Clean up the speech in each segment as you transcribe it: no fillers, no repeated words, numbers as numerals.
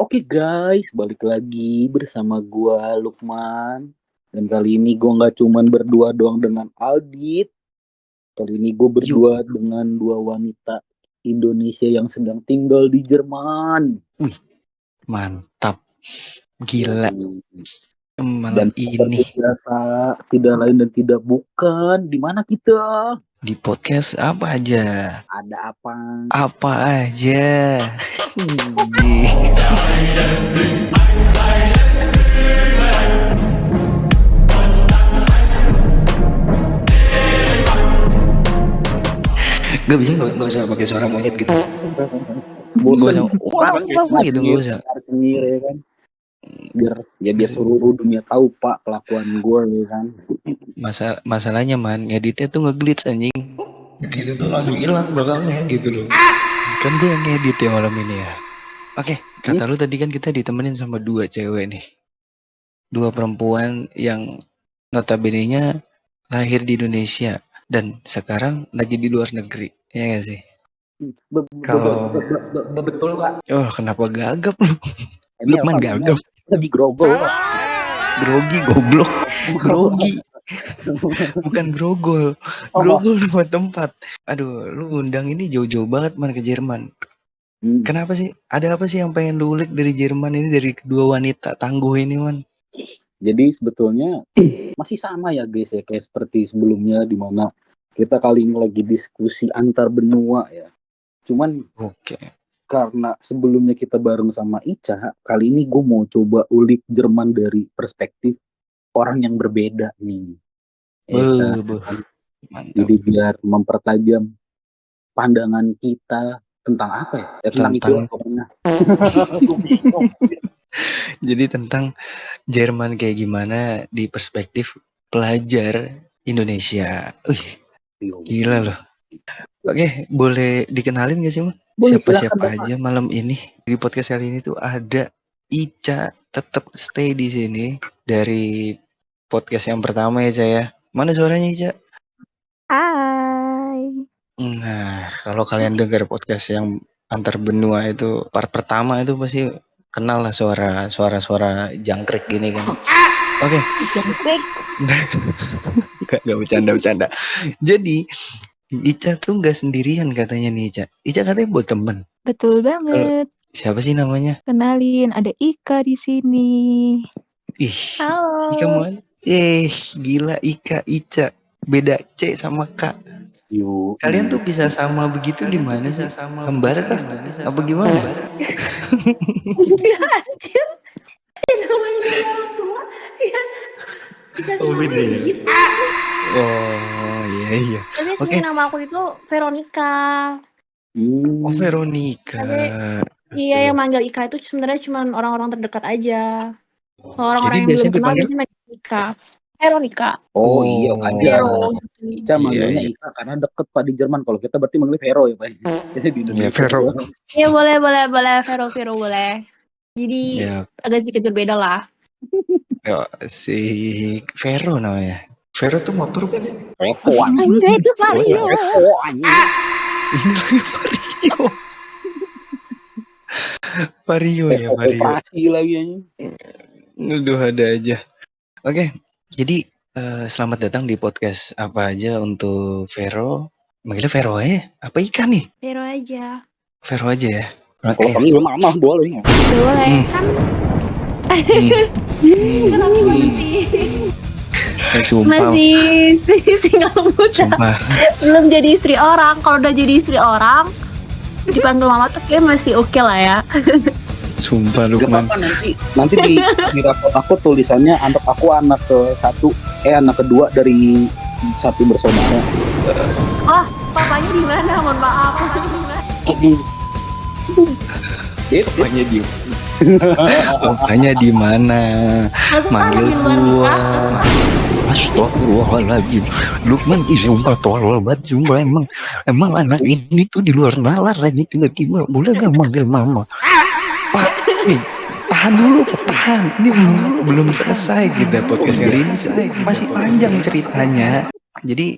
Oke guys, balik lagi bersama gua Lukman. Dan kali ini gua nggak cuman berdua doang dengan Aldit. Kali ini gua Yuk, berdua dengan dua wanita Indonesia yang sedang tinggal di Jerman. mantap. Gila, Dan malam seperti ini biasa, tidak lain dan tidak bukan, di mana kita? di podcast apa aja? Ada apa? Apa aja? Ji. Gak bisa, gak usah pakai suara monyet gitu. Gak Bosen. usah, wah gitu, gak usah. Sendiri ya kan. Biar seluruh dunia tahu pak kelakuan gue ya kan. Masalahnya man, ngeditnya tuh ngeglitch anjing. Gitu tuh langsung hilang bakalnya gitu loh. Kan gue yang ngedit ya malam ini ya. Oke, kata lu tadi kan kita ditemenin sama dua cewek nih. Dua perempuan yang notabene-nya lahir di Indonesia dan sekarang lagi di luar negeri, ya gak sih? Kalau Betul pak. oh kenapa gagap lu? Ini Lukman apa gagap. lagi grogol pak. Grogi goblok. Grogi. Bukan grogol. Grogol nama tempat. Aduh, lu undang ini jauh-jauh banget man ke Jerman. Kenapa sih? Ada apa sih yang pengen lu ulik dari Jerman ini, dari kedua wanita tangguh ini man? Jadi sebetulnya masih sama ya guys ya, kayak seperti sebelumnya di mana kita kali ini lagi diskusi antar benua ya. Cuman Oke. karena sebelumnya kita bareng sama Ica, kali ini gue mau coba ulik Jerman dari perspektif orang yang berbeda nih. Ya kan? Mantap. Jadi biar mempertajam pandangan kita tentang apa ya? Tentang itu pokoknya. Jadi tentang Jerman kayak gimana di perspektif pelajar Indonesia. Gila loh. Oke, boleh dikenalin gak sih man? Siapa-siapa aja malam ini di podcast kali ini tuh ada Ica, tetap stay di sini dari podcast yang pertama ya Ica ya. Mana suaranya Ica? Hai. Nah, kalau kalian dengar podcast yang antar benua itu part pertama itu pasti kenal lah suara jangkrik gini kan. Oke. Jangkrik. Gak bercanda. Jadi Ica tuh nggak sendirian katanya nih Ica. Ica katanya buat temen. Betul banget. Siapa sih namanya? Kenalin, ada Ika di sini. Ih, halo. Ika mana? Gila Ika, Ica. Beda C sama K. Kalian tuh bisa sama begitu di mana sih? Kembar kah? Apa gimana? Anjir. Namanya dari orang tua. Ya. Dikasih nama gitu. Oh, iya. Tapi sebenarnya nama aku itu Veronica. Oh, Veronica. Iya, yang manggil Ika itu sebenarnya cuma orang-orang terdekat aja. Orang-orang yang belum kenal biasanya manggil Ika. Veronica. Oh iya wajar. Ica manggilnya Iya. Ika karena deket pak di Jerman. Kalau kita berarti manggilnya Vero ya pak. Di Indonesia. Vero. Iya boleh. Vero boleh. Jadi agak sedikit berbeda lah. Ya, si Vero namanya. Vero tuh motor kan sih? Revo anjir itu Vario. Vario ya, Vario. Operasi lagi aja. Aduh, ada aja. Oke, jadi selamat datang di podcast apa aja untuk Vero. Manggilnya Vero aja? Apa Ika nih? Vero aja. Vero aja ya. Kalau panggil mama boleh. Boleh kan? Kenapa masih single muda? Belum jadi istri orang. Kalau udah jadi istri orang, dipanggil mama tuh kayak masih oke lah ya. Sumpah Lukman. Nanti di rapot aku tulisannya anak aku anak kedua dari satu bersaudara. Oh, papanya di mana? Mohon maaf. Papanya di mana? Manggil gua. Astagfirullahaladzim. Lukman sumpah tolol banget. Sumpah emang anak ini tuh di luar nalar aja tiba-tiba boleh gak manggil mama? Pak, tahan dulu. Ini belum selesai kita podcast kali ini. Masih panjang ceritanya. Jadi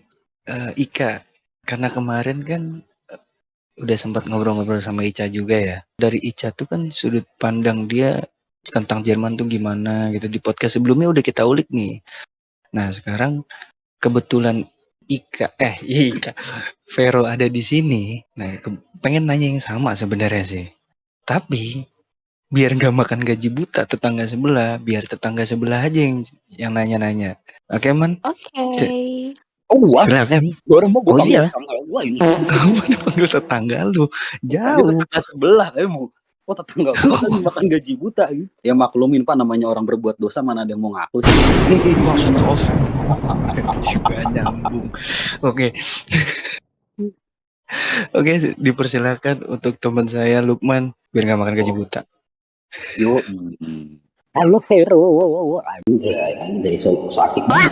Ika, karena kemarin kan udah sempat ngobrol-ngobrol sama Ica juga ya. Dari Ica tuh kan sudut pandang dia tentang Jerman tuh gimana gitu. Di podcast sebelumnya udah kita ulik nih. Nah sekarang kebetulan Ika Vero ada di sini. Nah pengen nanya yang sama sebenarnya sih. Tapi biar nggak makan gaji buta tetangga sebelah, biar tetangga sebelah aja yang nanya-nanya. Oke man? Oke. Oh wah, Silakan. orang mau gue Oh panggil iya. tetangga gua ini. Kamu panggil tetangga lu. Tadi Jauh. tetangga sebelah mau. Oh tetangga gua kan makan gaji buta gitu. Ya maklumin Pak, namanya orang berbuat dosa mana ada yang mau ngaku sih. Juga nyambung. Oke. Oke, dipersilakan untuk teman saya Lukman biar nggak makan gaji buta. Yo, halo Vero, anjay, so asik banget.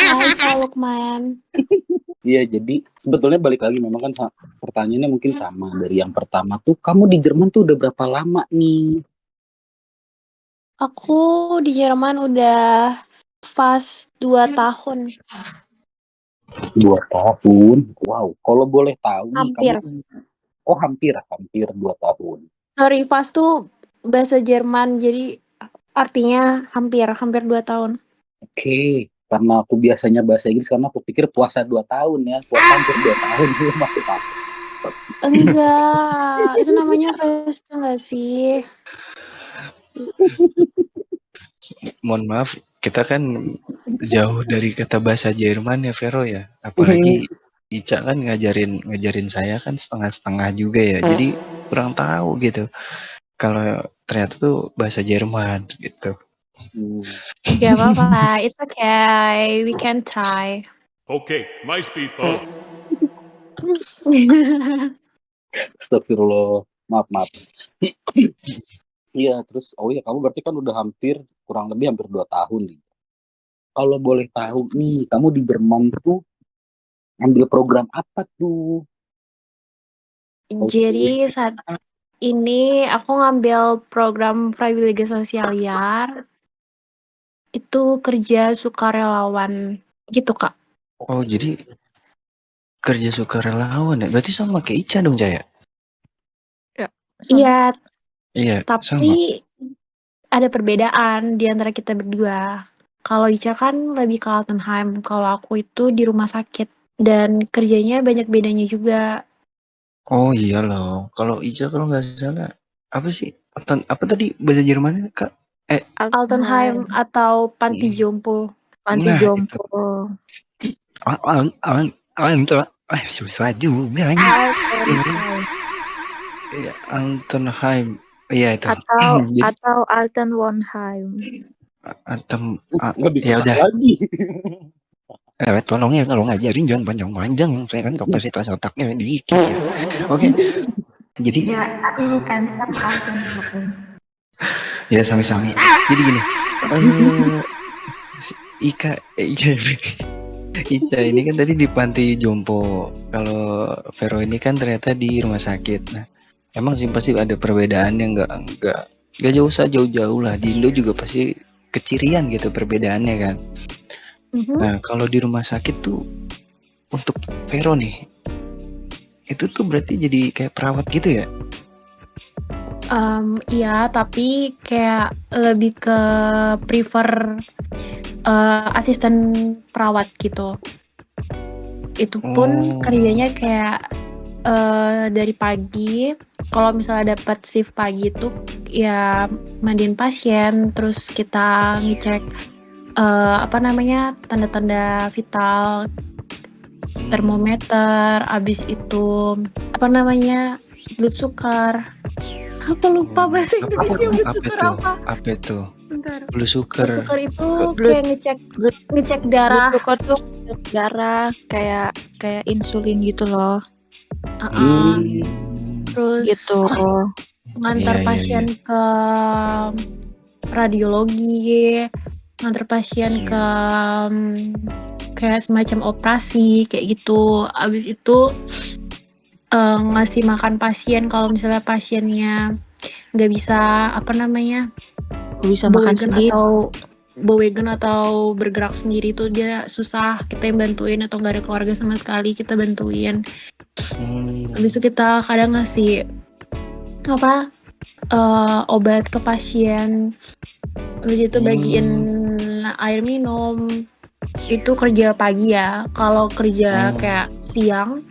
Hai Kak Lukman. Iya, jadi sebetulnya balik lagi memang kan pertanyaannya mungkin sama dari yang pertama tuh, kamu di Jerman tuh udah berapa lama nih? Aku di Jerman udah fast 2 tahun. 2 tahun. Wow, kalau boleh tahu nih Hampir. kamu hampir 2 tahun. Sorry, fast tuh bahasa Jerman, jadi artinya hampir 2 tahun. Oke, karena aku biasanya bahasa Inggris karena aku pikir puasa 2 tahun ya, puasa hampir 2 tahun itu maksud apa? Enggak, itu namanya festa nggak sih? Mohon maaf, kita kan jauh dari kata bahasa Jerman ya Vero ya. Apalagi Ica kan ngajarin saya kan setengah-setengah juga ya. Jadi kurang tahu gitu. Kalau ternyata tuh bahasa Jerman gitu. Gak apa-apa, it's okay, we can try. Okay, nice people. Astagfirullah, maaf. Iya, terus kamu berarti kan udah kurang lebih hampir 2 tahun nih. Kalau boleh tahu nih, kamu di Jerman tuh ambil program apa tuh? Jadi saat ini aku ngambil program Freiwillige Sozialjahr. Itu kerja sukarelawan gitu, Kak. Oh, jadi kerja sukarelawan ya? Berarti sama kayak Ica dong, Jaya? Iya, Iya, tapi ada perbedaan di antara kita berdua. Kalau Ica kan lebih ke Altenheim, kalau aku itu di rumah sakit. Dan kerjanya banyak bedanya juga. Oh iya loh, kalau Ica kalau nggak salah apa sih? Apa tadi bahasa Jermannya Kak? Altenheim atau panti jompo. Panti Nah, jompo. Susah juga. Iya, Altenheim. Iya itu. Atau Alten Wonheim. Nggak bisa Ya udah. lagi. Tolong ya kalau ngajarin jangan panjang-panjang. Saya kan kapasitas otaknya dikit ya. Oke. Jadi ya sami-sami. Jadi gini. Ica ini kan tadi di panti jompo. Kalau Vero ini kan ternyata di rumah sakit. Nah, emang sih pasti ada perbedaan yang nggak jauh-jauh lah. Di Indo juga pasti kecirian gitu perbedaannya kan. Nah, kalau di rumah sakit tuh untuk Vero nih, itu tuh berarti jadi kayak perawat gitu ya? Iya, tapi kayak lebih ke prefer asisten perawat gitu. Itu pun kerjanya kayak dari pagi. Kalau misalnya dapat shift pagi itu ya mandiin pasien, terus kita ngecek tanda-tanda vital, termometer, abis itu blood sugar. Aku lupa bahasa Inggrisnya blood sugar apa? Apa itu? Bentar. Blood sugar. Blood sugar itu kayak ngecek darah. Blood sugar tuh darah kayak insulin gitu loh. Terus Gitu. ngantar pasien ke radiologi, ngantar pasien ke kayak semacam operasi kayak gitu. Abis itu ngasih makan pasien kalau misalnya pasiennya nggak bisa bisa makan sendiri atau bowegen atau bergerak sendiri tuh dia susah, kita yang bantuin, atau nggak ada keluarga sama sekali kita bantuin Habis itu kita kadang ngasih apa obat ke pasien. Habis itu bagiin air minum. Itu kerja pagi ya. Kalau kerja kayak siang,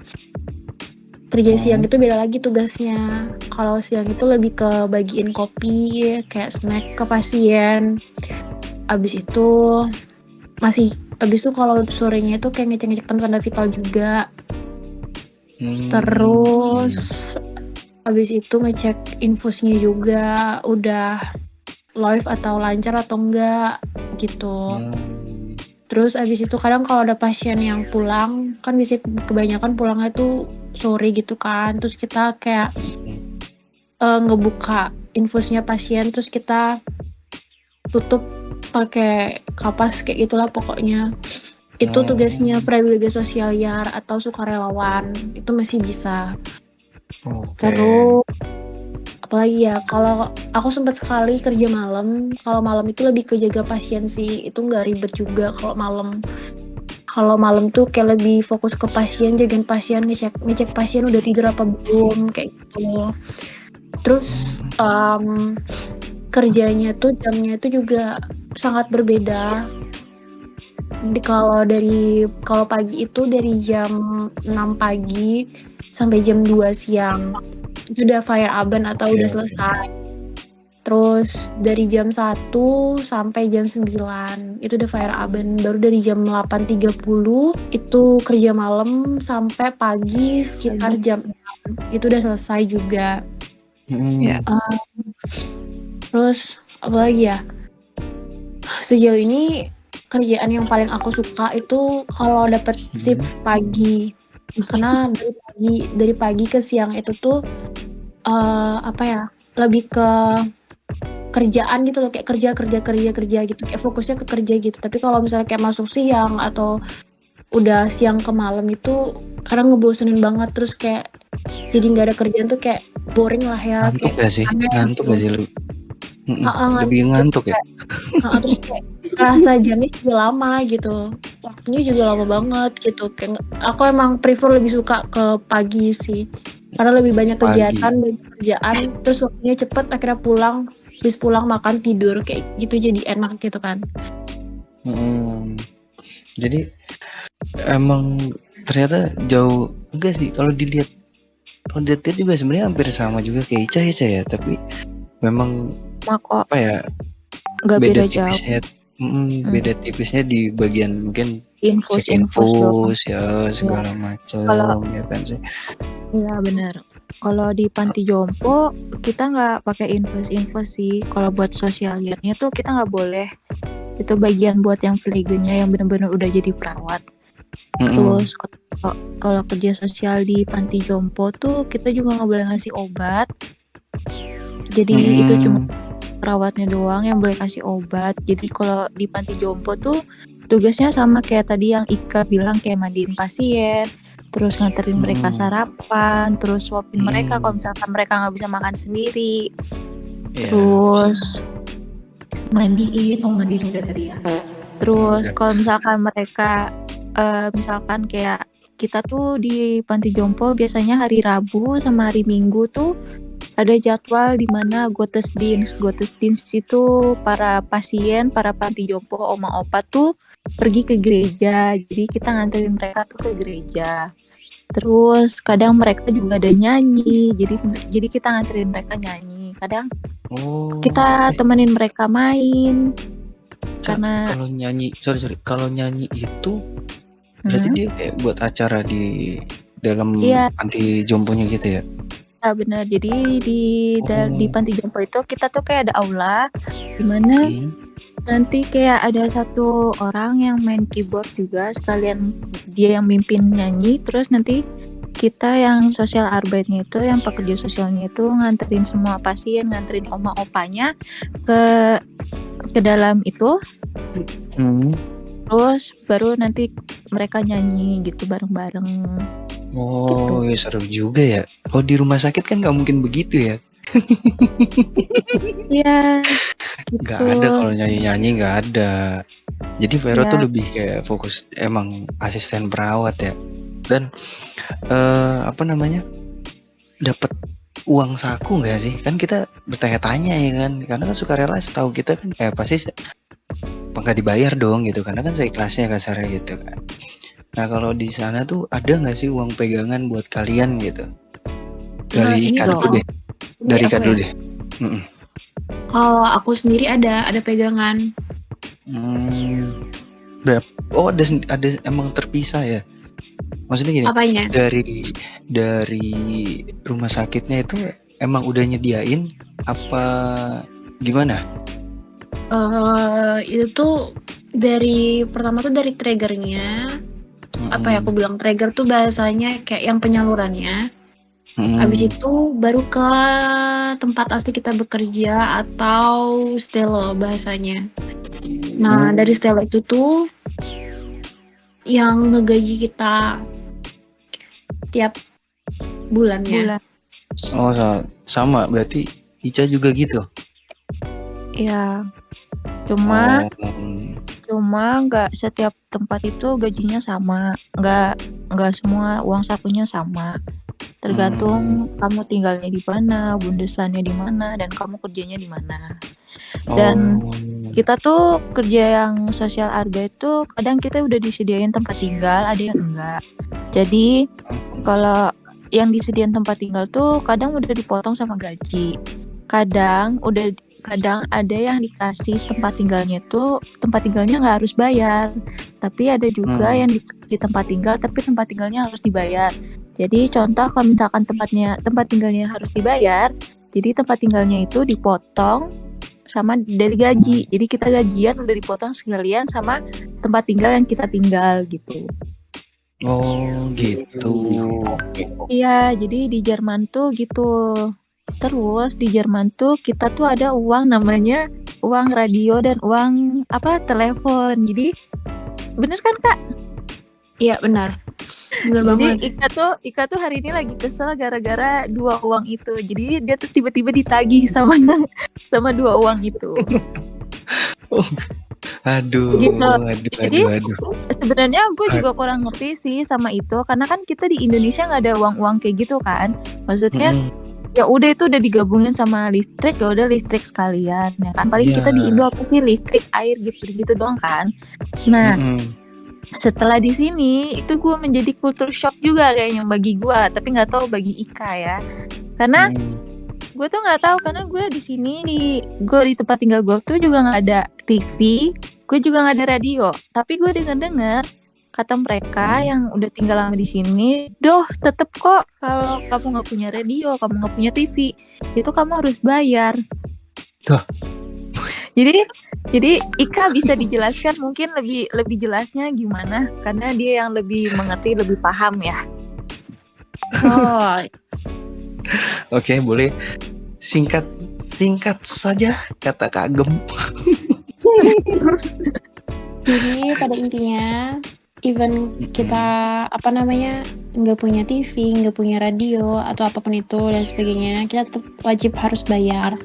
kerja siang itu beda lagi tugasnya. Kalau siang itu lebih ke bagiin kopi, kayak snack ke pasien. Abis itu kalau sorenya itu kayak ngecek-ngecek tanda vital juga. Terus abis itu ngecek infusnya juga udah live atau lancar atau enggak gitu. Terus abis itu kadang kalau ada pasien yang pulang, kan bisa kebanyakan pulangnya tuh sore gitu kan. Terus kita kayak ngebuka infusnya pasien, terus kita tutup pakai kapas kayak gitulah pokoknya. Itu tugasnya prawiga sosialyar atau sukarelawan, itu masih bisa. Terus apalagi ya, kalau aku sempat sekali kerja malam. Kalau malam itu lebih ke jaga pasien sih, itu nggak ribet juga kalau malam. Kalau malam tuh kayak lebih fokus ke pasien, jagain pasien, ngecek pasien udah tidur apa belum, kayak gitu. Terus kerjanya tuh jamnya itu juga sangat berbeda. Kalau pagi itu dari jam 6 pagi sampai jam 2 siang. Itu udah fire aben atau udah selesai. Terus dari jam 1 sampai jam 9 itu udah fire aben. Baru dari jam 8.30 itu kerja malam sampai pagi sekitar jam 6. Itu udah selesai juga. Terus apalagi ya? Sejauh ini kerjaan yang paling aku suka itu kalau dapet shift pagi. Karena dari pagi ke siang itu tuh lebih ke kerjaan gitu loh, kayak kerja gitu, kayak fokusnya ke kerja gitu. Tapi kalau misalnya kayak masuk siang atau udah siang ke malam itu kadang ngebosenin banget, terus kayak jadi nggak ada kerjaan tuh kayak boring lah ya. Ngantuk gak sih? Ngantuk gak sih lu? Lebih ngantuk ya? Terus kayak kerasa jamnya juga lama gitu, waktunya juga lama banget gitu. Kayak aku emang prefer lebih suka ke pagi sih, karena lebih banyak kegiatan, banyak kerjaan, terus waktunya cepet, akhirnya pulang, habis pulang makan tidur kayak gitu, jadi enak gitu kan. Jadi emang ternyata jauh enggak sih kalau dilihat juga sebenarnya hampir sama juga kayak Ica ya, tapi memang kok apa ya, nggak beda beda jauh. tipisnya. Beda tipisnya di bagian mungkin Infus ya segala macam ya kan sih. Iya benar. Kalau di panti jompo kita nggak pakai infus sih. Kalau buat sosialiernya tuh kita nggak boleh. Itu bagian buat yang flegenya yang benar-benar udah jadi perawat. Terus kalau kerja sosial di panti jompo tuh kita juga nggak boleh ngasih obat. Jadi itu cuma perawatnya doang yang boleh kasih obat. Jadi kalau di panti jompo tuh tugasnya sama kayak tadi yang Ika bilang, kayak mandiin pasien, terus nganterin mereka sarapan, terus suapin mereka kalau misalkan mereka nggak bisa makan sendiri. Terus mandiin udah tadi ya. Terus kalau misalkan mereka misalkan kayak kita tuh di panti jompo biasanya hari Rabu sama hari Minggu tuh ada jadwal di mana Gottesdienst itu para pasien, para panti jompo, oma opa tuh pergi ke gereja. Jadi kita nganterin mereka tuh ke gereja. Terus kadang mereka juga ada nyanyi. Jadi kita nganterin mereka nyanyi. Kadang kita temenin mereka main. Karena kalau nyanyi, kalau nyanyi itu berarti dia kayak buat acara di dalam panti jomponya gitu ya? Benar. Jadi di panti jompo itu kita tuh kayak ada aula di mana nanti kayak ada satu orang yang main keyboard juga, sekalian dia yang mimpin nyanyi. Terus nanti kita yang sosial arbeitnya itu, yang pekerja sosialnya itu nganterin semua pasien, nganterin oma opanya ke dalam itu. Terus baru nanti mereka nyanyi gitu bareng-bareng. Oh, ya seru juga ya. Kalau di rumah sakit kan nggak mungkin begitu ya. Iya. Nggak ada kalau nyanyi-nyanyi, nggak ada. Jadi Vero tuh lebih kayak fokus emang asisten perawat ya. Dan apa namanya, dapat uang saku nggak sih? Kan kita bertanya-tanya ya kan, karena kan sukarela setahu kita kan pasti nggak dibayar dong gitu, karena kan seikhlasnya kasarnya gitu kan. Nah kalau di sana tuh ada nggak sih uang pegangan buat kalian gitu? Dari ini Kak dong. dulu deh, dari aku Kak dulu ya. deh. Mm-mm. Kalau aku sendiri ada pegangan. Oh ada emang terpisah ya? Maksudnya gini, Apanya? dari rumah sakitnya itu emang udah nyediain apa gimana? Itu tuh dari pertama tuh dari triggernya. Apa ya aku bilang, trigger tuh bahasanya kayak yang penyalurannya. Habis itu baru ke tempat asli kita bekerja atau stelo bahasanya. Nah dari stelo itu tuh yang ngegaji kita tiap bulannya. Bulan. Oh sama berarti Ica juga gitu. Ya, cuma Oh, nggak setiap tempat itu gajinya sama, nggak semua uang sakunya sama. Tergantung kamu tinggalnya di mana, bundeslandnya di mana, dan kamu kerjanya di mana. Dan kita tuh kerja yang sosial arga itu kadang kita udah disediain tempat tinggal, ada yang enggak. Jadi kalau yang disediain tempat tinggal tuh kadang udah dipotong sama gaji. Kadang ada yang dikasih tempat tinggalnya tuh tempat tinggalnya nggak harus bayar, tapi ada juga yang dikasih tempat tinggal tapi tempat tinggalnya harus dibayar. Jadi contoh kalau misalkan tempat tinggalnya harus dibayar, jadi tempat tinggalnya itu dipotong sama dari gaji. Jadi kita gajian udah dipotong sekalian sama tempat tinggal yang kita tinggal gitu. Oh gitu. Iya, jadi di Jerman tuh gitu. Terus di Jerman tuh kita tuh ada uang namanya uang radio dan uang telepon. Jadi bener kan Kak? Iya benar. Benar banget. Jadi Ika tuh hari ini lagi kesel gara-gara 2 uang itu. Jadi dia tuh tiba-tiba ditagih sama dua uang itu. Aduh, Gitu. Jadi aduh. sebenarnya gue juga kurang ngerti sih sama itu, karena kan kita di Indonesia nggak ada uang-uang kayak gitu kan. Maksudnya ya udah itu udah digabungin sama listrik, ya udah listrik sekalian ya kan. Paling kita di Indo apa sih listrik, air gitu doang kan. Nah, setelah di sini itu gue menjadi culture shock juga kayaknya bagi gue, tapi nggak tahu bagi Ika ya. Karena gue tuh nggak tahu, karena gue di sini gue di tempat tinggal gue tuh juga nggak ada TV, gue juga nggak ada radio. Tapi gue dengar kata mereka yang udah tinggal lama di sini, tetep kok kalau kamu nggak punya radio, kamu nggak punya TV, itu kamu harus bayar. Jadi Ika bisa dijelaskan mungkin lebih jelasnya gimana, karena dia yang lebih mengerti, lebih paham ya. Oh, Oke, boleh singkat saja kata kagem. jadi pada intinya even kita nggak punya TV, nggak punya radio atau apapun itu dan sebagainya, kita tetap wajib harus bayar.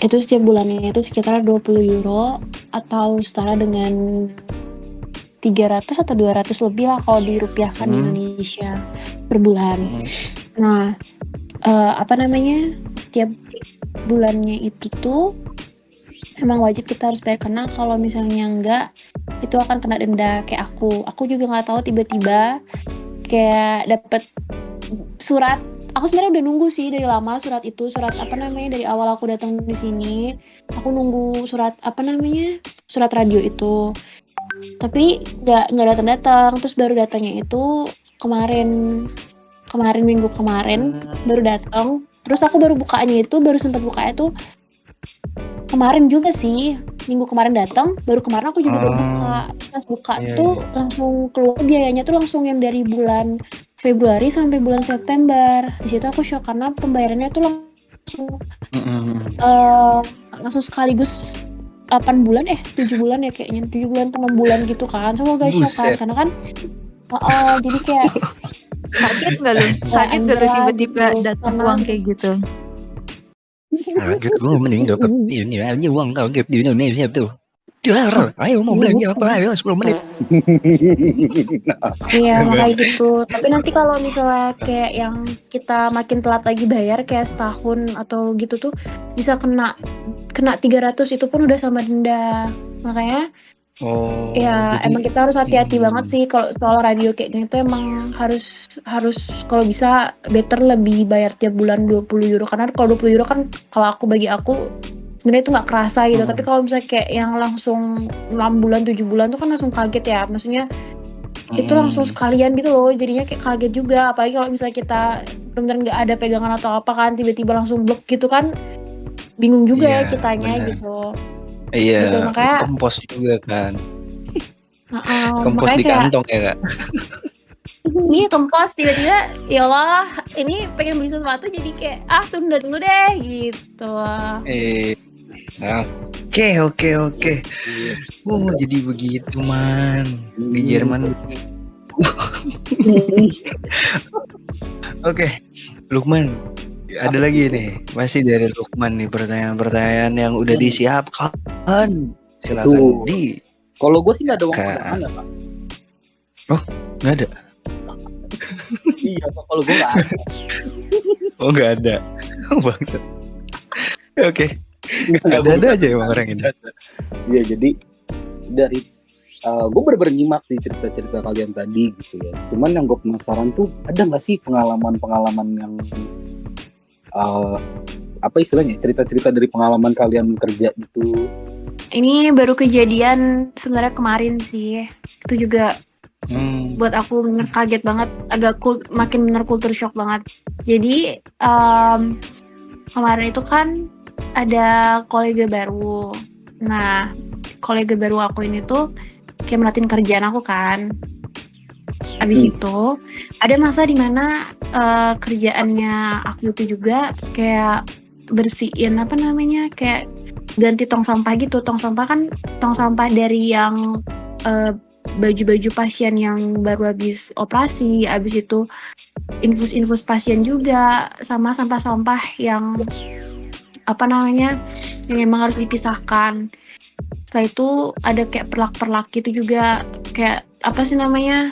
Itu setiap bulannya itu sekitar 20 euro atau setara dengan 300 atau 200 lebih lah kalau dirupiahkan di Indonesia per bulan. Nah, setiap bulannya itu tuh emang wajib kita harus bayar, karena kalau misalnya enggak itu akan kena denda. Kayak aku juga nggak tahu, tiba-tiba kayak dapet surat. Aku sebenarnya udah nunggu sih dari lama surat itu, dari awal aku datang di sini aku nunggu surat radio itu, tapi nggak datang. Terus baru datangnya itu kemarin minggu kemarin baru datang. Terus aku baru sempat bukanya tuh kemarin juga sih, minggu kemarin datang, baru kemarin aku juga baru buka. Pas buka tuh langsung keluar biayanya tuh langsung yang dari bulan Februari sampai bulan September. Di situ aku shock karena pembayarannya tuh langsung sekaligus 8 bulan 7 bulan ya kayaknya, 7 bulan atau 6 bulan gitu kan. So agak shock kan, karena kan jadi kayak kaget nggak lu tiba-tiba datang uang kayak gitu? Kaget, gue mending dapat ini aja uang kaget di Indonesia tuh. Dilarang. Ayo mau belanja apa? Ayo 10 menit. Iya, makanya gitu. Tapi nanti kalau misalnya kayak yang kita makin telat lagi bayar kayak setahun atau gitu tuh bisa kena 300, itu pun udah sama denda. Makanya Oh, ya jadi emang kita harus hati-hati banget sih kalau soal radio kayak gini tuh. Emang harus kalau bisa better lebih bayar tiap bulan 20 euro, karena kalau 20 euro kan kalau bagi aku sebenarnya itu nggak kerasa gitu. Tapi kalau misalnya kayak yang langsung 6 bulan 7 bulan tuh kan langsung kaget ya, maksudnya itu langsung sekalian gitu loh, jadinya kayak kaget juga. Apalagi kalau misalnya kita benar-benar nggak ada pegangan atau apa kan, tiba-tiba langsung blok gitu kan, bingung juga Iya, kitanya benar. gitu. Iya, Gitu, makanya kempos juga kan. Kempos makanya di kayak kantong ya kak. iya kempos, tiba-tiba ya Allah ini pengen beli sesuatu jadi kayak tunda dulu deh gitu. Oke. Jadi begitu man. Di Jerman. Oke, Lukman. Ada lagi nih, masih dari Lukman nih pertanyaan-pertanyaan yang udah disiapkan. Silakan di. Kalau gue sih nggak ada uang pegangan ya Pak. Oh, nggak ada. Iya Pak, kalau gue nggak ada. Oh, nggak ada. Bangsat. Oke. Ada aja emang orang ini. Iya, jadi dari gue bener-bener nyimak sih cerita-cerita kalian tadi gitu ya. Cuman yang gue penasaran tuh, ada nggak sih pengalaman-pengalaman yang apa istilahnya, cerita-cerita dari pengalaman kalian kerja gitu? Ini baru kejadian sebenarnya kemarin sih. Itu juga buat aku bener kaget banget, agak makin bener culture shock banget. Jadi kemarin itu kan ada kolega baru. Nah, kolega baru aku ini tuh kayak merhatiin kerjaan aku kan. Habis itu ada masa dimana kerjaannya aku itu juga kayak bersihin kayak ganti tong sampah gitu. Tong sampah dari yang baju-baju pasien yang baru habis operasi, habis itu infus pasien juga, sama sampah-sampah yang yang emang harus dipisahkan. Setelah itu ada kayak perlak gitu juga, kayak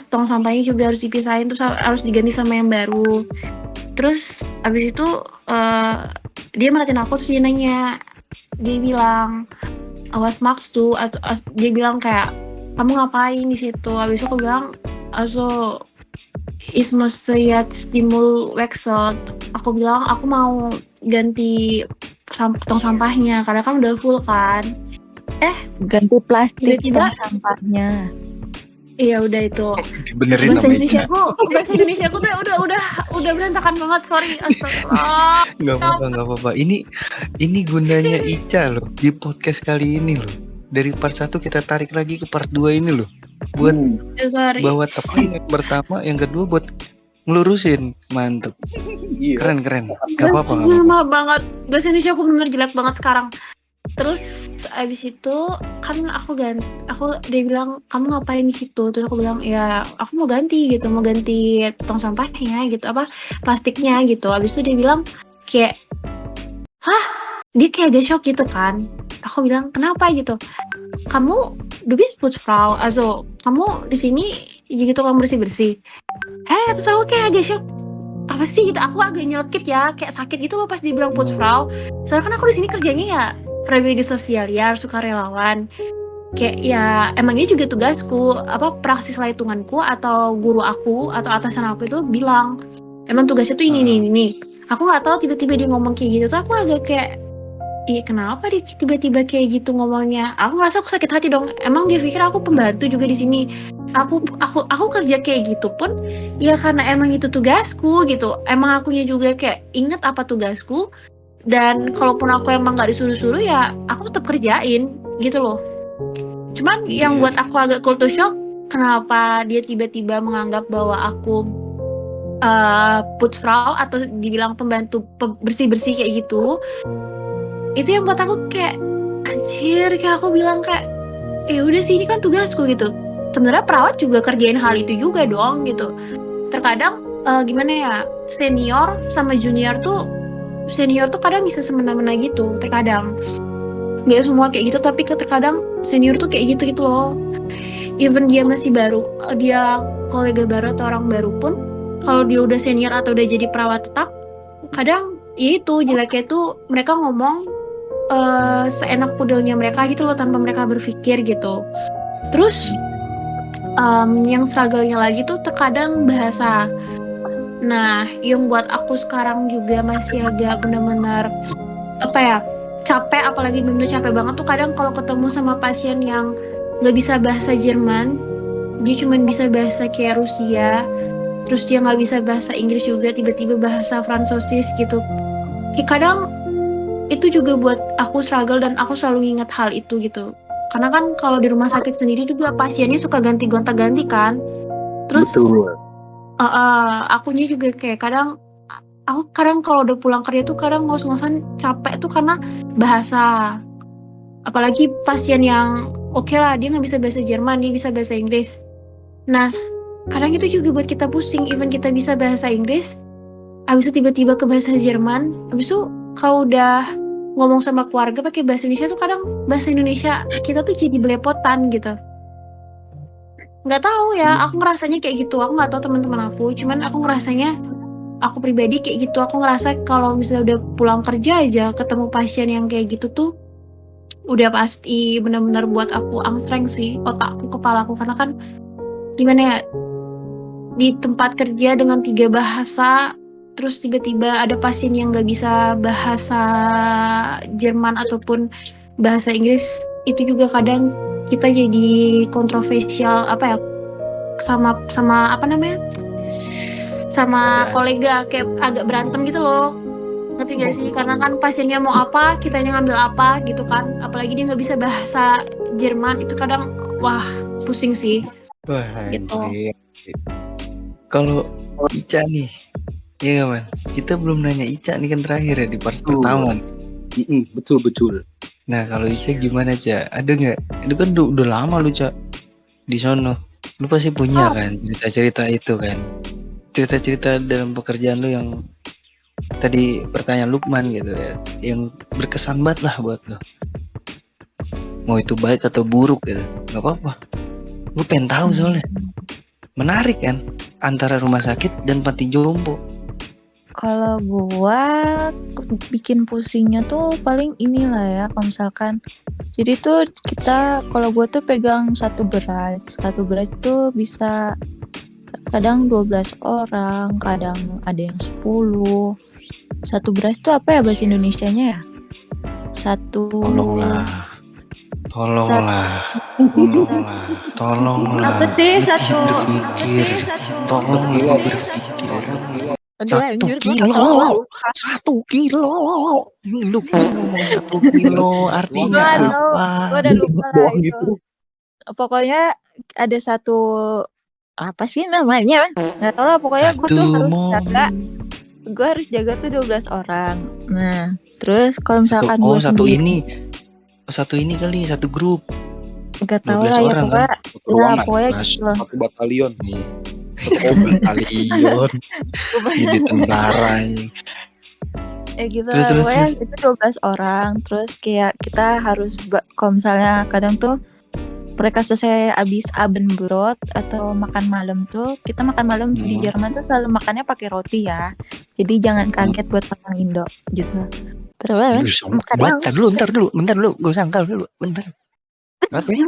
tong sampahnya juga harus dipisahin, terus harus diganti sama yang baru. Terus abis itu dia merhatiin aku, terus dia nanya, dia bilang was machst du, dia bilang kayak kamu ngapain di situ. Abis itu aku bilang also ich muss jetzt die Müll wechseln. Aku bilang aku mau ganti tong sampahnya karena kan udah full kan. Ganti plastik Tiba-tiba tong sampahnya. Iya udah itu. Benerin Bahasa namanya. Indonesia aku tuh udah berantakan banget, sorry. Astagfirullah. Nggak apa-apa. Ini gunanya Ica loh di podcast kali ini loh. Dari part 1 kita tarik lagi ke part 2 ini loh. Buat sorry. bawa topik yang pertama, yang kedua buat ngelurusin. Mantep. Keren. Gak apa-apa. Maaf banget. Bahasa Indonesia aku bener jelek banget sekarang. Terus abis itu kan dia bilang kamu ngapain di situ. Terus aku bilang ya aku mau ganti tong sampahnya gitu, plastiknya gitu. Abis itu dia bilang kayak dia kayak agak shock gitu kan. Aku bilang kenapa gitu, kamu du bist Putzfrau, also kamu di sini jadi tukang bersih. Terus aku kayak agak shock, apa sih gitu. Aku agak nyelekit ya, kayak sakit gitu loh pas dibilang Putzfrau. Soalnya kan aku di sini kerjanya ya Freiwillige Sozialjahr, sukarelawan. Kayak ya emang ini juga tugasku, praktisi hitunganku atau guru aku atau atasan aku itu bilang emang tugasnya tuh ini. Aku nggak tahu tiba-tiba dia ngomong kayak gitu tuh aku agak kayak, iya kenapa dia tiba-tiba kayak gitu ngomongnya. Aku ngerasa aku sakit hati dong. Emang dia pikir aku pembantu juga di sini. Aku kerja kayak gitu pun ya karena emang itu tugasku gitu. Emang akunya juga kayak inget apa tugasku. Dan kalaupun aku emang nggak disuruh-suruh ya aku tetap kerjain gitu loh. Cuman yang buat aku agak culture shock, kenapa dia tiba-tiba menganggap bahwa aku Putzfrau atau dibilang pembantu bersih-bersih kayak gitu. Itu yang buat aku kayak anjir, kayak aku bilang kayak udah sih ini kan tugasku gitu. Sebenarnya perawat juga kerjain hal itu juga dong gitu. Terkadang gimana ya, senior sama junior tuh kadang bisa semena-mena gitu terkadang. nggak semua kayak gitu, tapi terkadang senior tuh kayak gitu loh. Even dia masih baru, dia kolega baru atau orang baru pun, kalau dia udah senior atau udah jadi perawat tetap, kadang ya itu jeleknya tuh mereka ngomong seenak pudelnya mereka gitu loh, tanpa mereka berpikir gitu. Terus yang struggle-nya lagi tuh terkadang bahasa. Nah, yang buat aku sekarang juga masih agak benar-benar capek, apalagi bener-bener capek banget tuh kadang kalau ketemu sama pasien yang nggak bisa bahasa Jerman, dia cuma bisa bahasa kayak Rusia, terus dia nggak bisa bahasa Inggris juga, tiba-tiba bahasa Fransosis gitu. Kayak kadang itu juga buat aku struggle dan aku selalu ingat hal itu gitu. Karena kan kalau di rumah sakit sendiri juga pasiennya suka ganti-ganti kan. Terus Betul. akunya juga kayak aku kadang kalau udah pulang kerja tuh kadang ngos-ngosan capek tuh karena bahasa. Apalagi pasien yang oke lah dia nggak bisa bahasa Jerman, dia bisa bahasa Inggris. Nah, kadang itu juga buat kita pusing, even kita bisa bahasa Inggris, abis itu tiba-tiba ke bahasa Jerman, abis itu kalau udah ngomong sama keluarga pakai bahasa Indonesia tuh kadang bahasa Indonesia kita tuh jadi belepotan gitu. Nggak tahu ya, aku ngerasanya kayak gitu. Aku nggak tahu teman-teman aku, cuman aku ngerasanya, aku pribadi kayak gitu. Aku ngerasa kalau misalnya udah pulang kerja aja ketemu pasien yang kayak gitu tuh udah pasti benar-benar buat aku anstreng sih otakku, kepalaku, karena kan gimana ya, di tempat kerja dengan 3 bahasa, terus tiba-tiba ada pasien yang nggak bisa bahasa Jerman ataupun bahasa Inggris, itu juga kadang kita jadi kontroversial sama sama kolega, kayak agak berantem gitu loh. Ngerti gak sih? Karena kan pasiennya mau apa, kitanya ngambil apa gitu kan. Apalagi dia nggak bisa bahasa Jerman, itu kadang wah pusing sih. Wah, Gitu. anjir. Kalau Ica nih, iya man. Kita belum nanya Ica nih kan terakhir ya di part pertama. Betul. Nah kalau Ica gimana Ca? Ada nggak? Itu kan udah lama lu Ca di sono. Lu pasti punya kan cerita-cerita itu kan. Cerita-cerita dalam pekerjaan lu yang tadi pertanyaan Lukman gitu ya, yang berkesan banget lah buat lo. Mau itu baik atau buruk gitu, nggak apa-apa. Gue pengen tahu soalnya. Menarik kan antara rumah sakit dan panti jompo. Kalau gua bikin pusingnya tuh paling inilah ya, kalau misalkan jadi tuh kita, kalau gua tuh pegang satu beras tuh bisa kadang 12 orang, kadang ada yang 10. Satu beras tuh apa ya bahasa Indonesianya ya? Tolonglah. Apa sih satu? Tolong lebih berpikir. 1 kilo. Lu ngomong 1 kilo artinya apa? Gua udah lupa lah itu. Pokoknya ada satu, apa sih namanya? Nggak tahu lah, pokoknya gue tuh harus jaga tuh 12 orang. Nah, terus kalau misalkan gue sendiri, satu ini kali, satu grup. nggak tahu lah ya, pokoknya gitu loh. Satu batalion. Batalion. Jadi tentara ini. Gitu lah, pokoknya itu 12 orang. Terus kayak kita harus, kalau misalnya kadang tuh mereka selesai abis Abendbrot atau makan malam tuh, kita makan malam di Jerman tuh selalu makannya pakai roti ya. Jadi jangan kaget buat orang Indo gitu. Terus bentar dulu, gue sangkal dulu, bentar. Apa ya?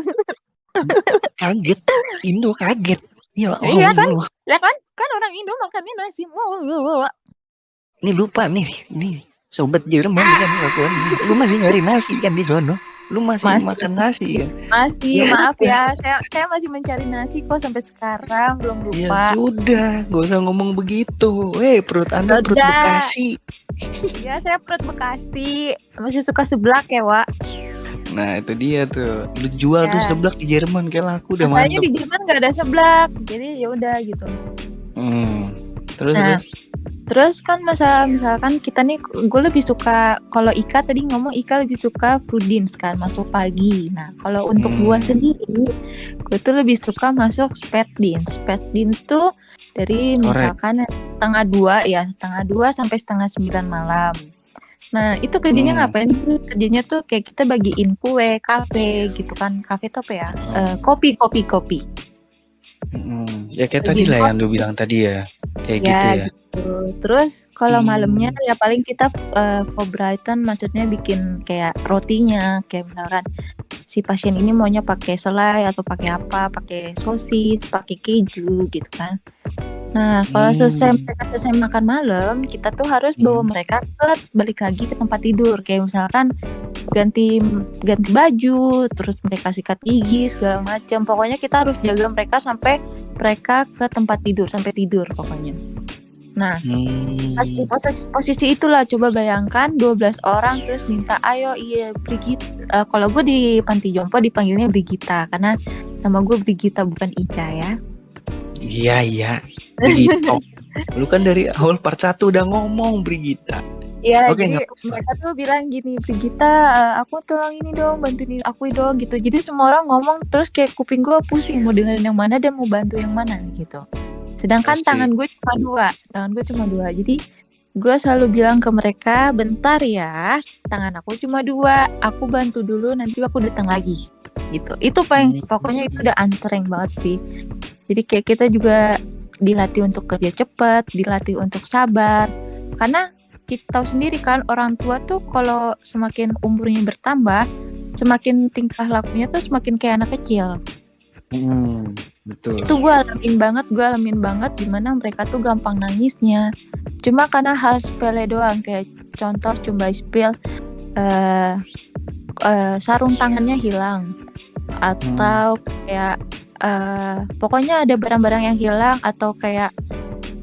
Kaget, Indo kaget. Ya iya kan? Ya kan orang Indo makannya nasi. Nih lupa nih sobat Jerman kan, lu masih nyari nasi kan di sono? Lu masih makan nasi kan? Masih, maaf ya. Saya masih mencari nasi kok sampai sekarang, belum lupa. Ya sudah, gak usah ngomong begitu. Perut Anda perut Bekasi. Ya, saya perut Bekasi. Masih suka seblak ya, Wak. Nah, itu dia tuh. Lu jual tuh seblak di Jerman kayak laku udah mantep. Masalahnya di Jerman gak ada seblak. Jadi ya udah gitu. Terus kan misalkan kita nih, gue lebih suka, kalau Ika tadi ngomong Ika lebih suka Frudins kan, masuk pagi. Nah kalau untuk gue sendiri, gue tuh lebih suka masuk Spätdienst. Spätdienst tuh dari misalkan setengah 2 sampai setengah 9 malam. Nah, itu kerjanya Hmm. ngapain sih? Kerjanya tuh kayak kita bagiin kue, kafe gitu kan. Kafe tuh apa ya? Kopi. Ya kayak tadi Bagiin lah yang kopi. lu bilang tadi ya. Kayak Ya gitu ya. gitu. Terus kalau malamnya ya paling kita for Brighton maksudnya bikin kayak rotinya. Kayak misalkan si pasien ini maunya pakai selai atau pakai apa, pakai sosis, pakai keju gitu kan. Nah, kalau mereka selesai makan malam, kita tuh harus bawa mereka balik lagi ke tempat tidur. Kayak misalkan ganti baju, terus mereka sikat gigi segala macam. Pokoknya kita harus jaga mereka sampai mereka ke tempat tidur, sampai tidur pokoknya. Nah, pas di posisi itulah coba bayangkan 12 orang terus minta ayo Brigita. Kalau gue di panti jompo dipanggilnya Brigita karena nama gue Brigita bukan Ica ya. Iya. Brigito. Lu kan dari awal part 1 udah ngomong Brigita. Iya, Oke, jadi mereka tuh bilang gini, Brigita, aku tolong ini dong, bantuin aku dong gitu. Jadi semua orang ngomong terus kayak kuping gue pusing mau dengerin yang mana dan mau bantu yang mana gitu. Sedangkan Pasti. tangan gue cuma dua. Jadi gue selalu bilang ke mereka, bentar ya, tangan aku cuma 2, aku bantu dulu nanti aku datang lagi gitu. Itu pokoknya itu udah antereng banget sih. Jadi kayak kita juga dilatih untuk kerja cepat, dilatih untuk sabar. Karena kita tahu sendiri kan orang tua tuh kalau semakin umurnya bertambah, semakin tingkah lakunya tuh semakin kayak anak kecil. Betul. Itu gue alamin banget gimana mereka tuh gampang nangisnya. Cuma karena hal sepele doang kayak contoh coba spill sarung tangannya hilang atau kayak pokoknya ada barang-barang yang hilang atau kayak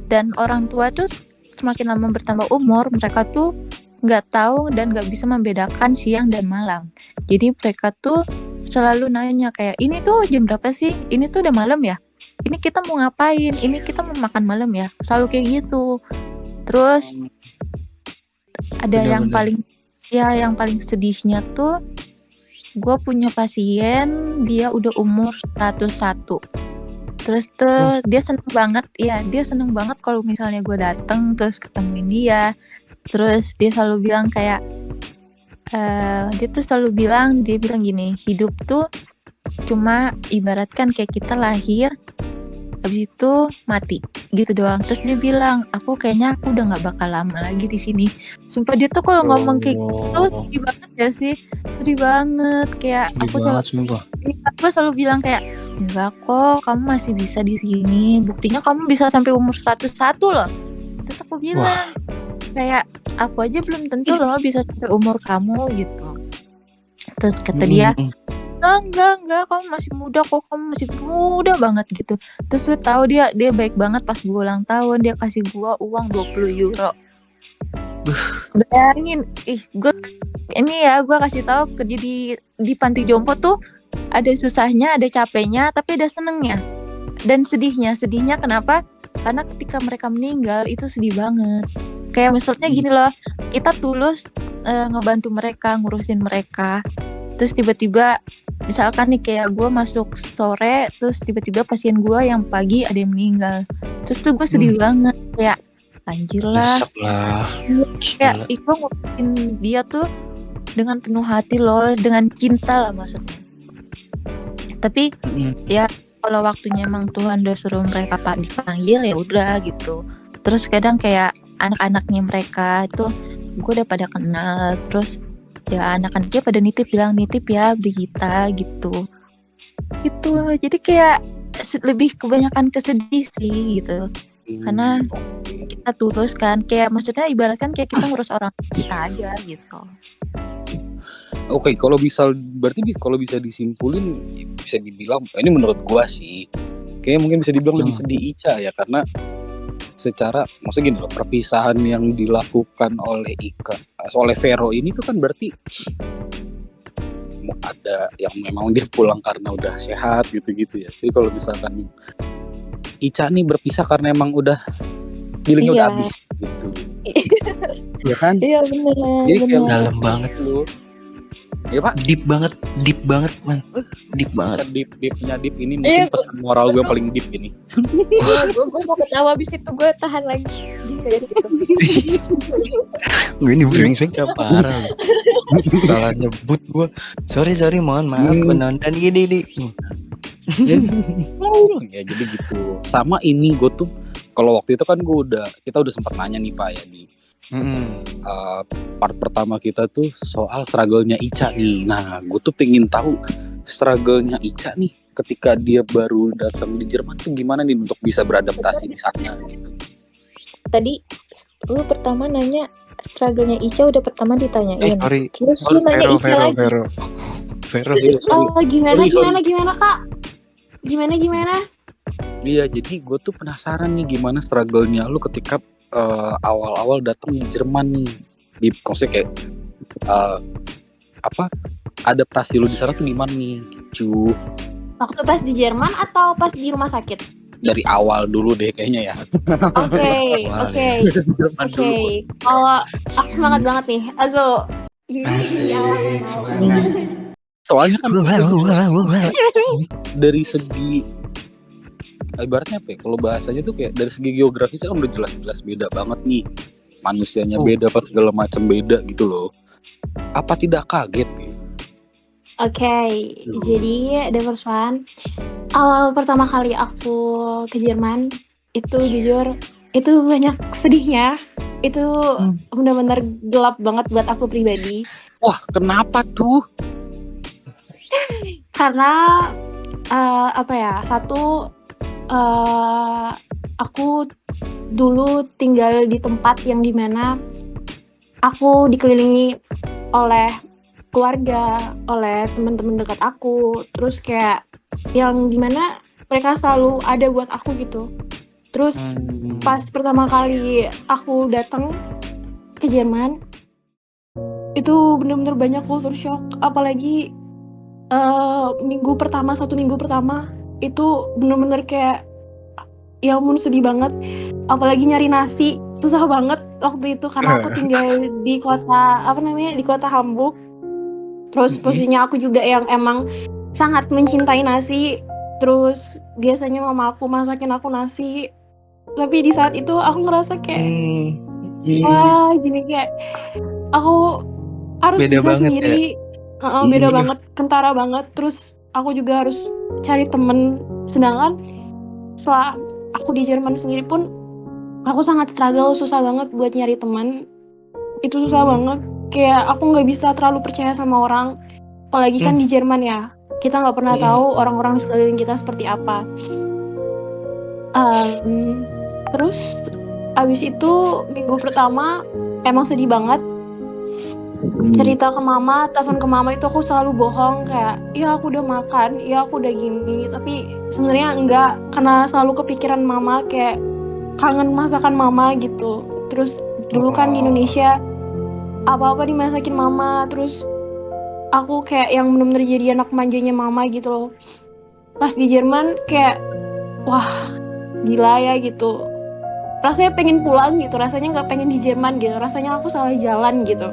dan orang tua tuh semakin lama bertambah umur mereka tuh nggak tahu dan nggak bisa membedakan siang dan malam. Jadi mereka tuh selalu nanya kayak ini tuh jam berapa sih? Ini tuh udah malam ya? Ini kita mau ngapain? Ini kita mau makan malam ya? Selalu kayak gitu. Terus ada yang paling sedihnya tuh gue punya pasien dia udah umur 101. Terus tuh dia seneng banget kalau misalnya gue dateng terus ketemuin dia. Terus dia selalu bilang kayak dia bilang gini, hidup tuh cuma ibaratkan kayak kita lahir habis itu mati gitu doang. Terus dia bilang aku kayaknya aku udah nggak bakal lama lagi di sini. Sumpah dia tuh kalau ngomong kayak gitu sedih banget ya sih, sedih banget kayak aku selalu bilang kayak enggak kok kamu masih bisa di sini, buktinya kamu bisa sampai umur 101 loh. Terus aku bilang kayak aku aja belum tentu loh bisa sampai umur kamu gitu. Terus kata dia enggak kamu masih muda kok, kamu masih muda banget gitu. Terus lu tahu dia baik banget pas gue ulang tahun dia kasih gue uang 20 euro. Bayangin gue kasih tahu kerja di panti jompo tuh ada susahnya, ada capeknya, tapi ada senengnya dan sedihnya kenapa? Karena ketika mereka meninggal itu sedih banget. Kayak misalnya gini loh, kita tulus ngebantu mereka, ngurusin mereka. Terus tiba-tiba misalkan nih kayak gue masuk sore, terus tiba-tiba pasien gue yang pagi ada yang meninggal. Terus tuh gue sedih banget kayak anjir lah. Kayak gue ngurusin dia tuh dengan penuh hati loh, dengan cinta lah maksudnya. Tapi ya kalau waktunya emang Tuhan udah suruh mereka dipanggil ya udah gitu. Terus kadang kayak anak-anaknya mereka itu gue udah pada kenal, terus ya anak-anaknya pada nitip ya Brigita gitu. Jadi kayak lebih kebanyakan kesedih sih gitu. Karena kita tulus kan, kayak maksudnya ibaratkan kayak kita ngurus orang kita aja gitu. Oke, kalau bisa disimpulin bisa dibilang ini menurut gua sih kayak mungkin bisa dibilang lebih sedih Ica ya, karena secara maksudnya gini loh, perpisahan yang dilakukan oleh Vero ini tuh kan berarti ada yang memang dia pulang karena udah sehat gitu-gitu ya. Jadi kalau misalkan Ica nih berpisah karena emang udah feelingnya udah habis gitu. Ya kan? Iya benar. Jadi kayak dalam banget lu. Ya Pak, Deep banget man. Deep banget. deepnya deep ini Iya, mungkin pesan moral gue paling deep ini. gue mau ketawa abis itu gue tahan lagi dari situ. Gue ini brengsek parah. Salah nyebut gue. Sorry mohon maaf penonton gini nih. Ya jadi gitu. Sama ini gue tuh kalau waktu itu kan kita udah sempat nanya nih Pak ya di part pertama kita tuh soal struggle-nya Ica nih. Nah, gue tuh pengen tahu struggle-nya Ica nih ketika dia baru datang di Jerman tuh gimana nih untuk bisa beradaptasi di sana gitu. Tadi lu pertama nanya struggle-nya Ica udah pertama ditanyain. Sorry. Terus lu nanya Ica lagi. Vero. Gimana Kak? Gimana? Iya, jadi gue tuh penasaran nih gimana struggle-nya lu ketika awal-awal datang di Jerman nih. Maksudnya kayak adaptasi lu di sana tuh gimana nih, Cu? Waktu pas di Jerman atau pas di rumah sakit? Dari awal dulu deh kayaknya ya. Oke. Kalau aku semangat banget nih, Azo. Asik, semangat. Soalnya kan dari segi ibaratnya apa ya, kalau bahasanya tuh kayak dari segi geografisnya kan udah jelas-jelas beda banget nih, manusianya beda, pas segala macam beda gitu loh. Apa tidak kaget nih? Oke, jadi the first one, awal pertama kali aku ke Jerman itu jujur itu banyak sedihnya, itu benar-benar gelap banget buat aku pribadi. Wah, kenapa tuh? Karena satu, aku dulu tinggal di tempat yang dimana aku dikelilingi oleh keluarga, oleh teman-teman dekat aku, terus kayak yang dimana mereka selalu ada buat aku gitu. Terus pas pertama kali aku datang ke Jerman, itu benar-benar banyak culture shock, apalagi 1 minggu pertama itu benar-benar kayak ya ampun sedih banget, apalagi nyari nasi susah banget waktu itu karena aku tinggal di kota Hamburg. Terus posisinya aku juga yang emang sangat mencintai nasi, terus biasanya mama aku masakin aku nasi, tapi di saat itu aku ngerasa kayak wah gini kayak aku harus Beda bisa banget sendiri. Beda banget, kentara banget. Terus aku juga harus cari temen, sedangkan setelah aku di Jerman sendiri pun aku sangat struggle, susah banget buat nyari teman. Itu susah banget, kayak aku nggak bisa terlalu percaya sama orang, apalagi kan di Jerman ya, kita nggak pernah tahu orang-orang di sekeliling kita seperti apa. Terus abis itu minggu pertama emang sedih banget. Cerita ke mama, telepon ke mama itu aku selalu bohong kayak, ya aku udah makan, ya aku udah gini, tapi sebenarnya enggak, karena selalu kepikiran mama, kayak kangen masakan mama gitu. Terus dulu kan di Indonesia apa-apa dimasakin mama, terus aku kayak yang benar-benar jadi anak manjanya mama gitu loh. Pas di Jerman kayak wah gila ya gitu, rasanya pengen pulang gitu, rasanya nggak pengen di Jerman gitu, rasanya aku salah jalan gitu.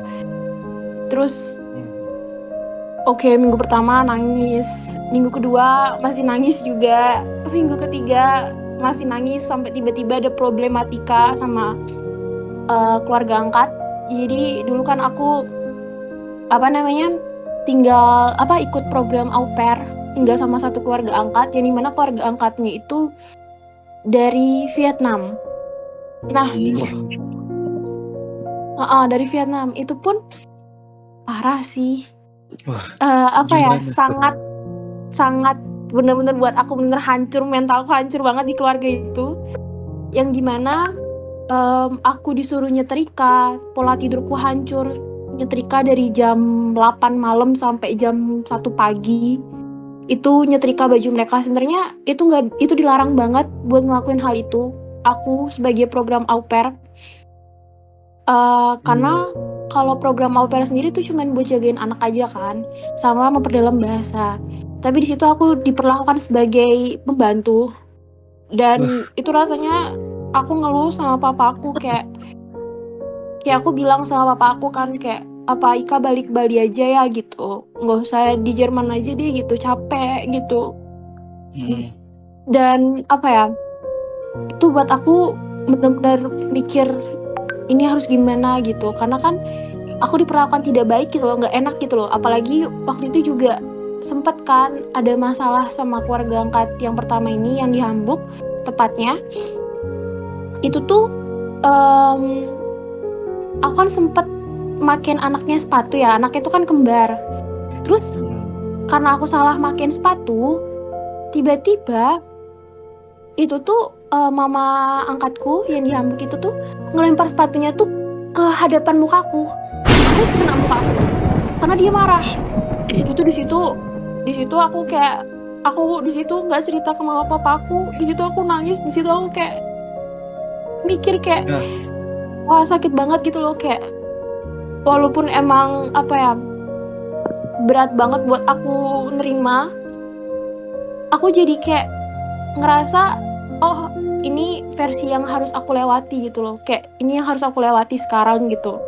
Terus minggu pertama nangis, minggu kedua masih nangis juga, minggu ketiga masih nangis sampai tiba-tiba ada problematika sama keluarga angkat. Jadi dulu kan aku ikut program au pair, tinggal sama satu keluarga angkat, yang dimana keluarga angkatnya itu dari Vietnam. Nah, dari Vietnam itu pun parah sih. Sangat benar-benar buat aku bener hancur, mentalku hancur banget di keluarga itu. Yang dimana aku disuruh nyetrika, pola tidurku hancur, nyetrika dari jam 8 malam sampai jam 1 pagi. Itu nyetrika baju mereka, sebenarnya itu dilarang banget buat ngelakuin hal itu. Aku sebagai program au pair, karena kalau program au pair sendiri tuh cuman buat jagain anak aja kan, sama memperdalam bahasa. Tapi di situ aku diperlakukan sebagai pembantu, dan itu rasanya aku ngeluh sama papa aku, kayak aku bilang sama papa aku kan kayak apa Ika balik Bali aja ya gitu, nggak usah di Jerman aja deh gitu, capek gitu. Dan apa ya, itu buat aku benar-benar mikir ini harus gimana gitu, karena kan aku diperlakukan tidak baik gitu loh, nggak enak gitu loh. Apalagi waktu itu juga sempet kan ada masalah sama keluarga angkat yang pertama ini yang di Hamburg tepatnya. Itu tuh aku kan sempet makin anaknya sepatu ya, anaknya itu kan kembar. Terus karena aku salah makin sepatu, tiba-tiba itu tuh mama angkatku yang di Hamburg itu tuh ngelempar sepatunya tuh ke hadapan mukaku. Terus kena muka aku. Karena dia marah. Itu di situ aku kayak di situ nggak cerita ke mama papa aku. Di situ aku nangis, di situ aku kayak mikir kayak wah sakit banget gitu loh, kayak walaupun emang apa ya berat banget buat aku nerima, aku jadi kayak ngerasa oh ini versi yang harus aku lewati gitu loh, kayak ini yang harus aku lewati sekarang gitu.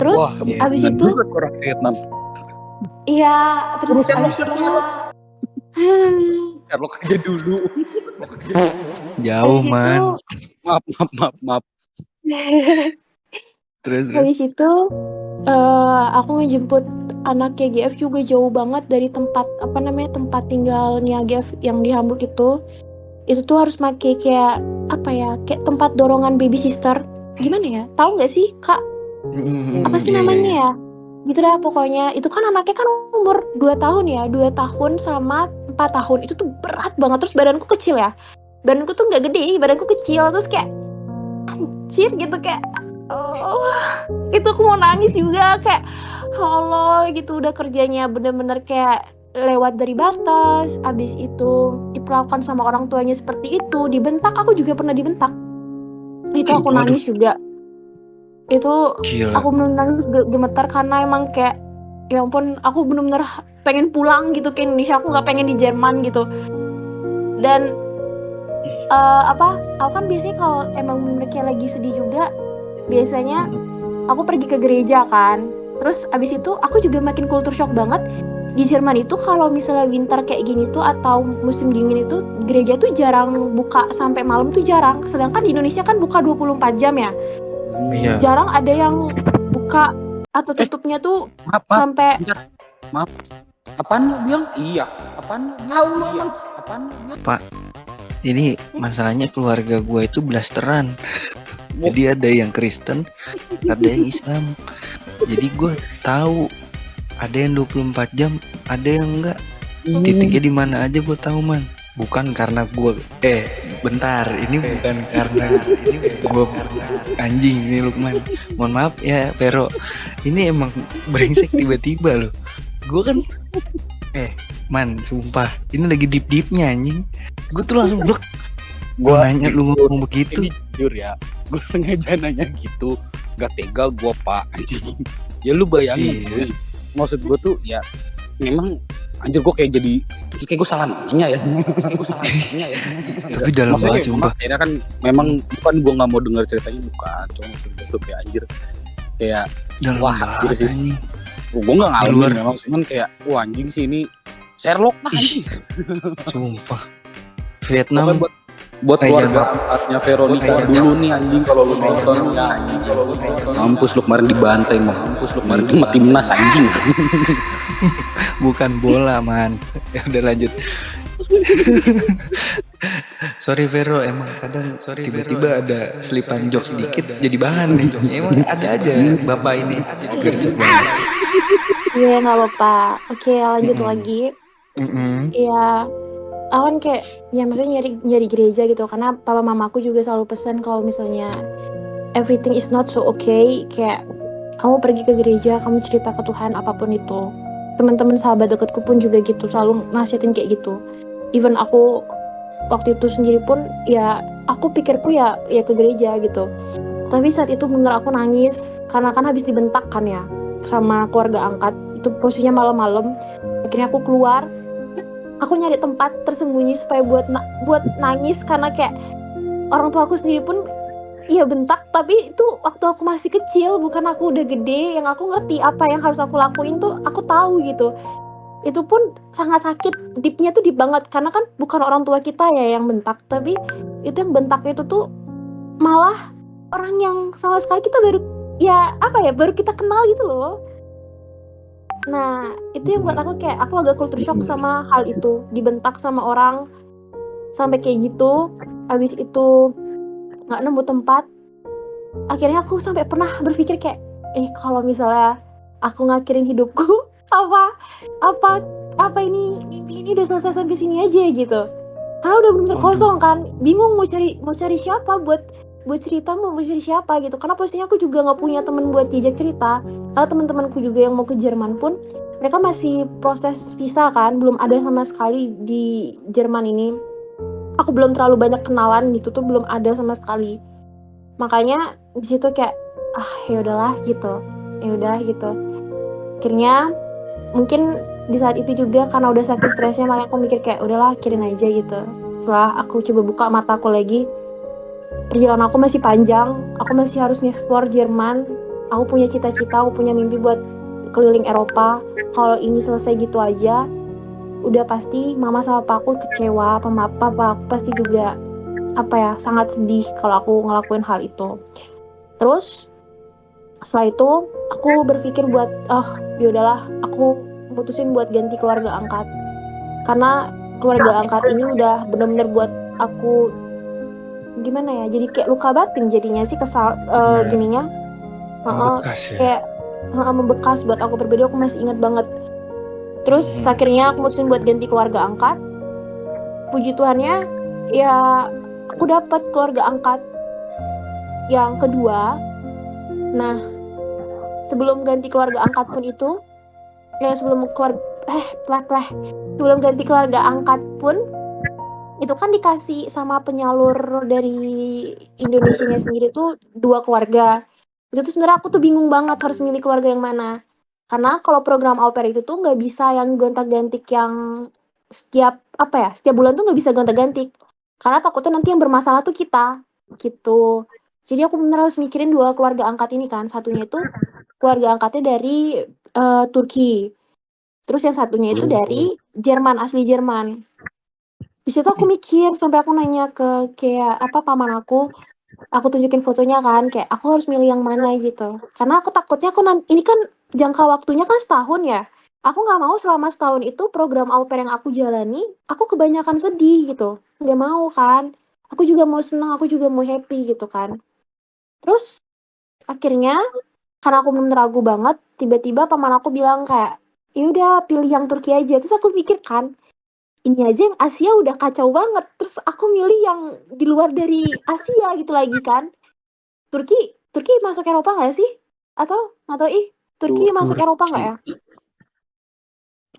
Terus Wah, abis kemungkinan itu juga ke orang Vietnam. iya, terus Urusan abis lo itu Sherlock aja dulu. Jauh abis itu man. Maaf. Terus habis itu aku ngejemput anak GF juga jauh banget dari tempat tempat tinggalnya GF yang di Hamburg itu tuh harus pakai kayak apa ya, kayak tempat dorongan baby sister, gimana ya, tahu nggak sih kak apa sih namanya ya gitu dah pokoknya. Itu kan anaknya kan umur 2 tahun ya, 2 tahun sama 4 tahun, itu tuh berat banget. Terus badanku kecil ya, badanku tuh nggak gede, badanku kecil, terus kayak anjir gitu, kayak itu aku mau nangis juga, kayak Allah gitu, udah kerjanya bener-bener kayak lewat dari batas, abis itu diperlakukan sama orang tuanya seperti itu, dibentak, aku juga pernah dibentak. Itu aku nangis juga. Itu Gila. aku bener-bener nangis gemetar karena emang kayak ya ampun, aku bener-bener pengen pulang gitu ke Indonesia, aku nggak pengen di Jerman gitu. Dan aku kan biasanya kalau emang bener kayak lagi sedih juga, biasanya aku pergi ke gereja kan. Terus abis itu aku juga makin culture shock banget. Di Jerman itu kalau misalnya winter kayak gini tuh atau musim dingin itu gereja tuh jarang buka sampai malam tuh jarang. Sedangkan di Indonesia kan buka 24 jam ya. Iya. Jarang ada yang buka atau tutupnya tuh sampai Maaf. Apaan lu bilang? Iya. Apaan? Tahu lu emang. Apaan lu bilang? Pak, ini masalahnya keluarga gue itu blasteran. Jadi ada yang Kristen, ada yang Islam. Jadi gue tahu ada yang 24 jam, ada yang enggak. Titiknya di mana aja gue tahu man. Bukan karena gue bentar, ini bukan karena gue anjing ini Lukman. Mohon maaf ya Pero. Ini emang brengsek tiba-tiba loh. Gue kan man, sumpah. Ini lagi deep-deepnya anjing. Gue tuh langsung blok. Gue nanya lu ngomong begitu. Ini jujur ya, gue sengaja nanya gitu, gak tega gue pak anjing. Ya lu bayangin, Iya. maksud gue tuh ya memang anjir gue kayak gue salah nanya ya Tapi dalam banget sumpah. Akhirnya kan memang bukan gue nggak mau dengar ceritanya, bukan, cuma maksud gue tuh kayak anjir kayak Dalam wah banget gitu sih. anjing. Gue nggak ngalamin Luar. memang, cuman kayak wah anjing sih ini Sherlock lah anjing. Sumpah. Pokoknya Vietnam buat jangan keluarga angkatnya Veronica dulu nih anjing, kalau lu nonton ya anjing, mampus lu kemarin dibantai, mampus lu kemarin sama timnas anjing. bukan bola man. Ya udah lanjut. Sorry Vero, emang kadang tiba-tiba ada selipan jokes sedikit jadi bahan nih. Emang ada aja bapak ini gercep banget. iya nggak apa-apa. Oke, lanjut lagi. Iya, aku kan kayak ya maksudnya nyari gereja gitu, karena papa mamaku juga selalu pesan kalau misalnya everything is not so okay, kayak kamu pergi ke gereja, kamu cerita ke Tuhan apapun itu. Teman-teman sahabat dekatku pun juga gitu, selalu nasihatin kayak gitu. Even aku waktu itu sendiri pun ya aku pikirku ya ke gereja gitu. Tapi saat itu bener aku nangis karena kan habis dibentak kan ya sama keluarga angkat. Itu posisinya malam-malam. Akhirnya aku keluar. Aku nyari tempat tersembunyi supaya buat nangis, karena kayak orang tua aku sendiri pun iya bentak, tapi itu waktu aku masih kecil, bukan aku udah gede yang aku ngerti apa yang harus aku lakuin tuh aku tahu gitu. Itu pun sangat sakit, deep-nya tuh deep banget karena kan bukan orang tua kita ya yang bentak, tapi itu yang bentak itu tuh malah orang yang sama sekali kita baru ya apa ya, baru kita kenal gitu loh. Nah, itu yang buat aku kayak aku agak culture shock sama hal itu, dibentak sama orang sampai kayak gitu. Habis itu nggak nemu tempat. Akhirnya aku sampai pernah berpikir kayak, kalau misalnya aku ngakhirin hidupku, apa apa apa ini mimpi ini udah selesai sampai sini aja gitu. Karena udah bener kosong kan, bingung mau cari siapa buat cerita, mau cari siapa gitu. Karena posisinya aku juga nggak punya temen buat diajak cerita. Karena teman-temanku juga yang mau ke Jerman pun mereka masih proses visa kan, belum ada sama sekali di Jerman ini. Aku belum terlalu banyak kenalan gitu tuh, belum ada sama sekali. Makanya di situ kayak ya udahlah gitu. Ya udah gitu. Akhirnya mungkin di saat itu juga karena udah saking stresnya, makanya aku mikir kayak udahlah akhirin aja gitu. Setelah aku coba buka mataku lagi, perjalanan aku masih panjang, aku masih harus nge-explore Jerman. Aku punya cita-cita, aku punya mimpi buat keliling Eropa. Kalau ini selesai gitu aja, udah pasti mama sama papaku kecewa, papa aku pasti juga sangat sedih kalau aku ngelakuin hal itu. Terus setelah itu aku berpikir buat yaudahlah, aku mutusin buat ganti keluarga angkat. Karena keluarga angkat ini udah bener-bener buat aku gimana ya, jadi kayak luka batin jadinya sih, kesal gininya. Membekas ya. Kayak membekas buat aku pribadi, aku masih ingat banget. Terus akhirnya aku mutusin buat ganti keluarga angkat. Puji Tuhannya ya aku dapat keluarga angkat yang kedua. Nah, sebelum ganti keluarga angkat pun itu sebelum ganti keluarga angkat pun itu kan dikasih sama penyalur dari Indonesianya sendiri tuh 2 keluarga. Itu tuh sebenarnya aku tuh bingung banget harus milih keluarga yang mana. Karena kalau program au pair itu tuh nggak bisa yang gonta-gantik yang setiap bulan tuh nggak bisa gonta-gantik. Karena takutnya nanti yang bermasalah tuh kita, gitu. Jadi aku bener harus mikirin 2 keluarga angkat ini kan. Satunya itu keluarga angkatnya dari Turki. Terus yang satunya itu dari Jerman, asli Jerman. Di situ aku mikir sampai aku nanya ke paman aku tunjukin fotonya kan, kayak aku harus milih yang mana gitu. Karena aku takutnya ini kan jangka waktunya kan setahun ya. Aku nggak mau selama setahun itu program au pair yang aku jalani, aku kebanyakan sedih gitu. Nggak mau kan. Aku juga mau senang, aku juga mau happy gitu kan. Terus akhirnya karena aku bener ragu banget, tiba-tiba paman aku bilang kayak, ya udah pilih yang Turki aja. Terus aku pikir kan, ini aja yang Asia udah kacau banget, terus aku milih yang di luar dari Asia gitu lagi kan. Turki masuk Eropa nggak sih? Atau nggak tahu Turki masuk Eropa nggak ya?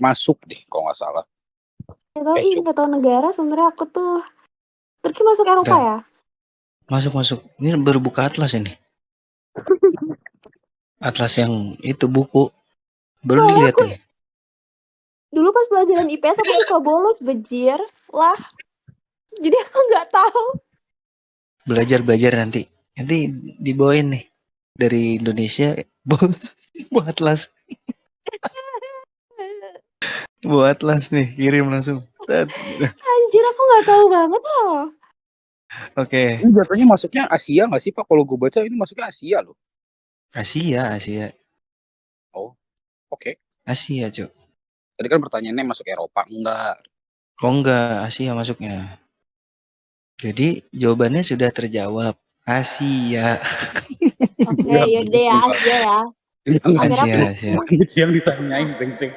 Masuk deh kalau nggak salah. Nggak tahu negara sebenarnya aku tuh. Turki masuk Eropa ya? Masuk. Ini baru buka atlas ini. Atlas yang itu buku. Baru Soalnya dilihat aku ini. dulu pas pelajaran IPS aku suka bolos bejir lah. Jadi aku nggak tahu. Belajar nanti. Nanti dibawain nih dari Indonesia buat atlas. Buat atlas nih, kirim langsung. Anjir, aku nggak tahu banget loh. Oke. Ini jatuhnya masuknya Asia nggak sih Pak? Kalau gue baca ini masuknya Asia loh. Asia. Oh, oke. Asia, Cuk. Tadi kan pertanyaannya masuk Eropa, enggak. Oh enggak, Asia masuknya. Jadi jawabannya sudah terjawab. Asia. Oke, yaudah ya, Asia ya. Akhirnya Asia. Yang ditanyain brengsek.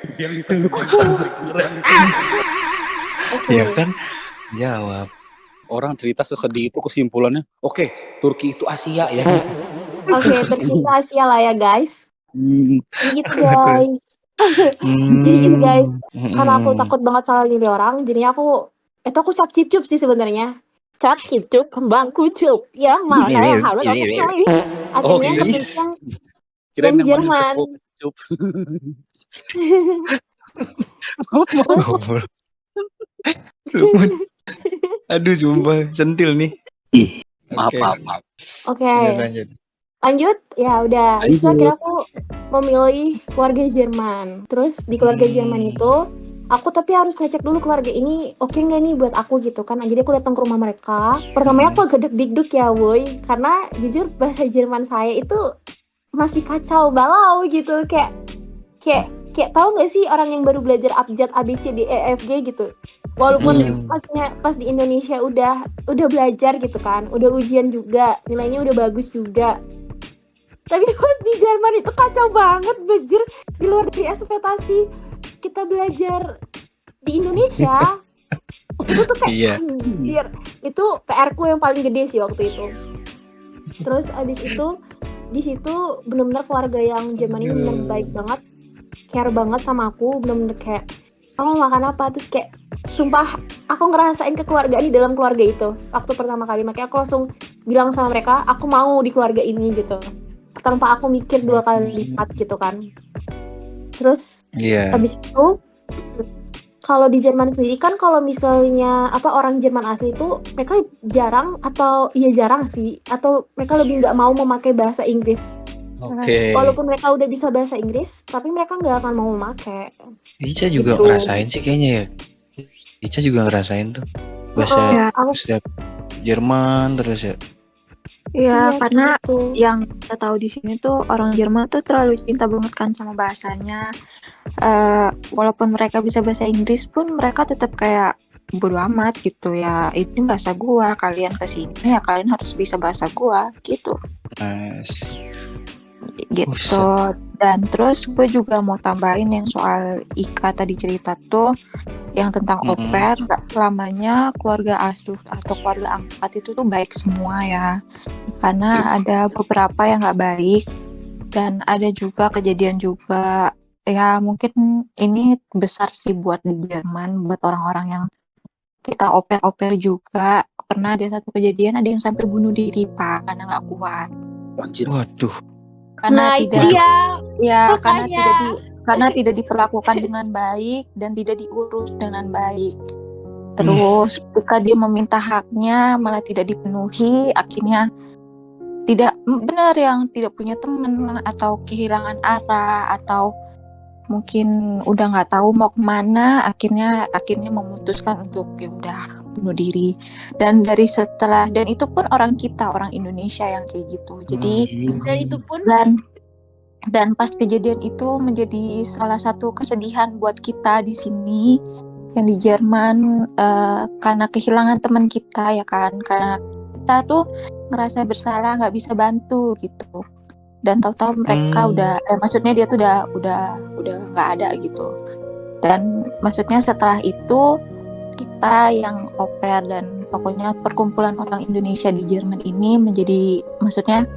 Ya kan? Jawab. Orang cerita sesedih itu kesimpulannya, oke, Turki itu Asia ya. Oke, Turki itu Asia lah ya guys. Jadi gitu guys. Jadi gitu guys. Karena aku takut banget salah milih orang, jadinya aku cap cip sih sebenarnya. Cap cip kembang kucup. Ya malah saya harus akhirnya kepilih yang Jerman. Aduh, sumpah centil nih. Maaf. Oke. Lanjut. Lanjut, ya udah. Habis itu Lanjut. akhirnya aku memilih keluarga Jerman. Terus di keluarga Jerman itu, aku tapi harus ngecek dulu keluarga ini oke nggak nih buat aku gitu kan. Jadi aku datang ke rumah mereka. Pertamanya aku agak deg-deg ya, woy. Karena jujur bahasa Jerman saya itu masih kacau balau gitu. Kayak tahu nggak sih orang yang baru belajar abjad A B C D E F G gitu. Walaupun maksudnya pas di Indonesia udah belajar gitu kan, udah ujian juga, nilainya udah bagus juga. Tapi pas di Jerman itu kacau banget, belajar di luar dari ekspektasi kita belajar di Indonesia. Itu tuh kayak Iya. anjir, itu PR-ku yang paling gede sih waktu itu. Terus abis itu di situ benar-benar keluarga yang Jerman ini benar baik banget, care banget sama aku, benar-benar kayak kamu makan apa, terus kayak sumpah aku ngerasain kekeluargaan di dalam keluarga itu waktu pertama kali. Makanya aku langsung bilang sama mereka aku mau di keluarga ini gitu, tanpa aku mikir 2 kali lipat gitu kan. Terus Iya. habis itu kalau di Jerman sendiri kan kalau misalnya orang Jerman asli itu mereka jarang sih, atau mereka lebih nggak mau memakai bahasa Inggris. Oke. Walaupun mereka udah bisa bahasa Inggris, tapi mereka nggak akan mau memakai. Ica juga Gitu. ngerasain sih kayaknya ya. Ica juga ngerasain tuh bahasa Ya. setiap Jerman terus ya. Iya, Iya, karena gitu. yang kita tahu di sini tuh orang Jerman tuh terlalu cinta banget kan sama bahasanya. Walaupun mereka bisa bahasa Inggris pun mereka tetap kayak bodo amat gitu ya. Itu bahasa gua, kalian kesini ya kalian harus bisa bahasa gua gitu. Nice. Gitu. Dan terus gue juga mau tambahin yang soal Ika tadi cerita tuh yang tentang au pair, gak selamanya keluarga asuh atau keluarga angkat itu tuh baik semua ya, karena ada beberapa yang gak baik dan ada juga kejadian juga ya, mungkin ini besar sih buat di Jerman, buat orang-orang yang kita au pair juga. Pernah ada satu kejadian ada yang sampai bunuh diri Pak karena gak kuat. Anjir. Waduh. Karena Nah, tidak dia ya makanya. karena tidak diperlakukan dengan baik dan tidak diurus dengan baik. Terus ketika dia meminta haknya malah tidak dipenuhi, akhirnya tidak benar yang tidak punya teman atau kehilangan arah atau mungkin udah nggak tahu mau kemana, akhirnya memutuskan untuk ya udah bunuh diri. Dan itu pun orang Indonesia yang kayak gitu. Jadi Dan itu pun dan pas kejadian itu menjadi salah satu kesedihan buat kita di sini yang di Jerman, karena kehilangan teman kita ya kan, karena kita tuh ngerasa bersalah nggak bisa bantu gitu, dan tahu-tahu mereka maksudnya dia tuh udah nggak ada gitu. Dan maksudnya setelah itu kita yang au pair dan pokoknya perkumpulan orang Indonesia di Jerman ini menjadi maksudnya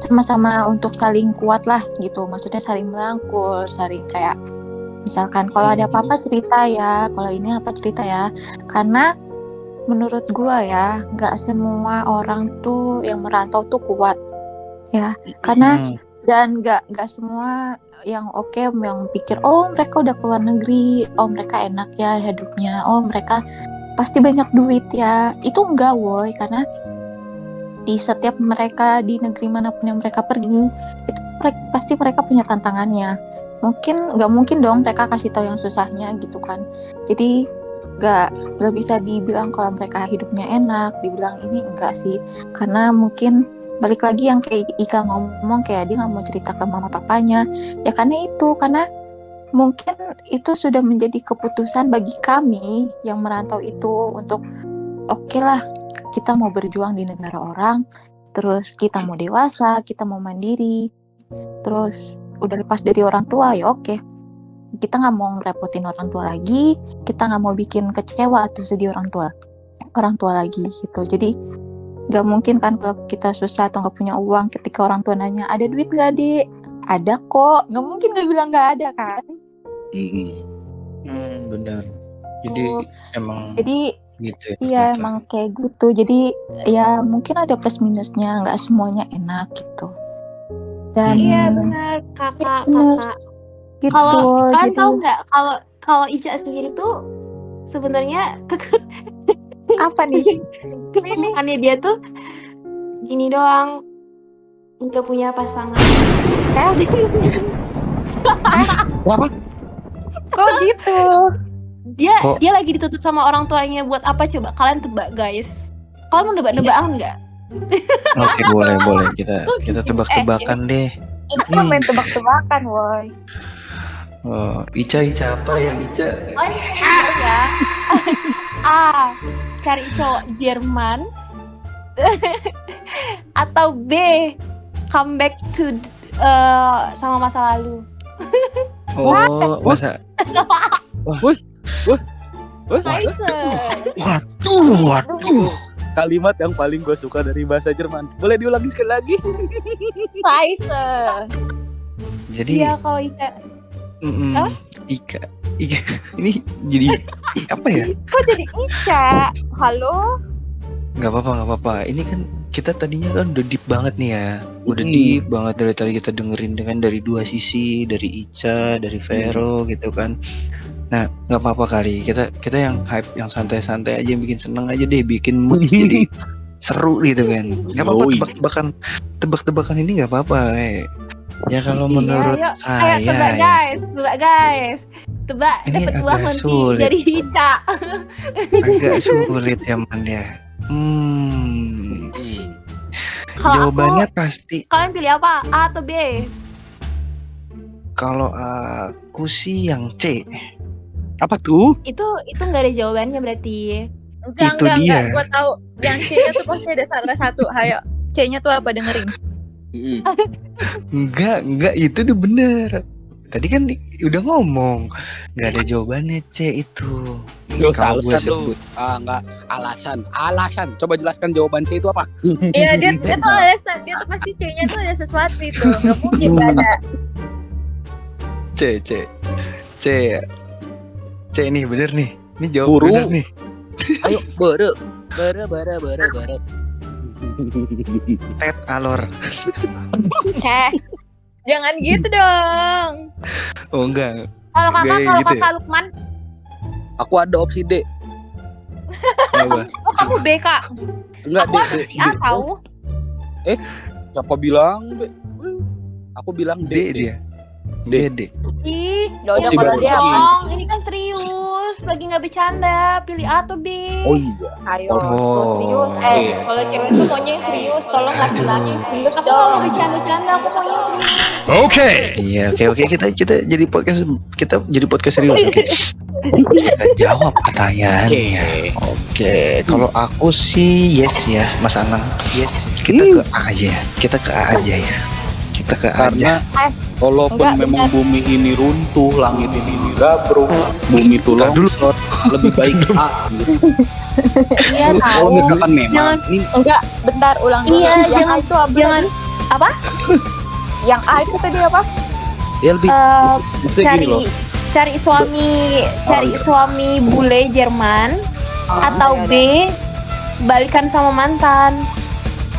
sama-sama untuk saling kuat lah gitu, maksudnya saling merangkul, saling kayak misalkan kalau ada apa-apa cerita ya, kalau ini apa cerita ya, karena menurut gua ya nggak semua orang tuh yang merantau tuh kuat ya, karena dan nggak semua yang yang pikir oh mereka udah keluar negeri, oh mereka enak ya hidupnya, oh mereka pasti banyak duit ya, itu enggak woy, karena di setiap mereka di negeri manapun yang mereka pergi itu pasti mereka punya tantangannya. Nggak mungkin dong mereka kasih tahu yang susahnya gitu kan. Jadi nggak bisa dibilang kalau mereka hidupnya enak, dibilang ini enggak sih, karena mungkin balik lagi yang kayak Ika ngomong kayak dia nggak mau cerita ke mama papanya ya, karena mungkin itu sudah menjadi keputusan bagi kami yang merantau itu untuk oke lah, kita mau berjuang di negara orang, terus kita mau dewasa, kita mau mandiri, terus udah lepas dari orang tua ya oke. Kita nggak mau ngerepotin orang tua lagi, kita nggak mau bikin kecewa atau sedih orang tua lagi gitu. Jadi nggak mungkin kan kalau kita susah atau nggak punya uang, ketika orang tua nanya ada duit nggak Dek? Ada kok, nggak mungkin nggak bilang nggak ada kan. Benar. Jadi emang gitu ya, iya emang kayak gitu. Jadi ya mungkin ada plus minusnya, nggak semuanya enak gitu. Dan iya benar kakak. Gitu, kalau kalian jadi tahu nggak kalau Ica sendiri tuh sebenarnya apa nih? kekurangannya dia tuh gini doang, nggak punya pasangan. Kenapa? Kok gitu? Kok- Dia lagi dituntut sama orang tuanya buat apa coba? Kalian tebak guys. Kalian mau nebak-nebakan nggak? Oke, boleh kita tebak-tebakan deh. Itu kan main tebak-tebakan, woi. Oh, Ica apa ya Ica? Oh ini serius ya. A. Cari cowok Jerman. Atau B. Come back to sama masa lalu. Oh, masa? Waduh. Kalimat yang paling gue suka dari bahasa Jerman. Boleh diulangi sekali lagi? Faisal. Jadi, Iya kalau Ica. Apa? Ika, ini jadi apa ya? Kok jadi Ica? Halo? Gak apa-apa. Ini kan kita tadinya kan udah deep banget nih ya. Udah Mm. deep banget dari tadi kita dengerin dengan dari dua sisi, dari Ica, dari Vero gitu kan. Nah, nggak apa-apa kali. Kita yang hype, yang santai-santai aja, yang bikin seneng aja deh, bikin mood jadi seru gitu kan. Nggak apa-apa Yoi. tebak-tebakan ini nggak apa-apa. Ya kalau menurut Ayo saya tebak ya, guys. Tebak Ini dapat agak uang nanti sulit. dari Ica. agak sulit ya Man ya. Kalau Jawabannya pasti kalian pilih apa? A atau B? kalau aku sih yang C. Apa tuh? Itu nggak ada jawabannya berarti. Itu dia. Gue tahu. Yang C-nya tuh pasti ada salah satu. Ayo, C-nya tuh apa, dengerin? Enggak, itu udah bener. Tadi kan udah ngomong, nggak ada jawabannya C itu. Nggak usah Kalau gue alasan lu. sebut. Nggak alasan. Coba jelaskan jawaban C itu apa? Iya, dia tuh alasan. Dia tuh pasti C-nya tuh ada sesuatu itu. Nggak mungkin nggak ada. C ya. C nih bener nih. Ini jawab Buru. bener nih. Ayo bere. Ted Alor. Jangan gitu dong. Oh enggak. Kalau Nggak kakak, gitu ya? Lukman, Aku ada opsi D. Apa? kamu B kak. Enggak Aku D. ada opsi A tahu. Siapa bilang B? Aku bilang D D. dia. D. D. Ih, udah Opsi kalau baru. dia Dong, ini kan serius. Lagi nggak bercanda. Pilih A atau B. Oh iya. ayo, Oh, serius. iya. Kalau cewek tuh maunya yang serius, tolong laki-laki yang serius Aku nggak mau dong. bercanda-canda. Aku maunya serius. Okay. Iya, oke kita jadi podcast serius. Oke. Kita jawab pertanyaannya. Oke, kalau aku sih yes ya, Mas Anang. Yes. Kita ke A aja. Kita ke A aja ya. Kita ke A aja. Karena walaupun Enggak, memang bumi ini runtuh, langit ini gabruk, bumi itu Bentar dulu. longsor, lebih baik A. Gitu. Iya tahu. Kalau misalkan memang Jangan. ini Enggak, bentar ulang dulu. Iya, Yang jangan- A itu apa? Jangan Yang A itu tadi apa? ya lebih eh, maksudnya gini loh. cari suami bule Jerman atau ya B balikan sama mantan.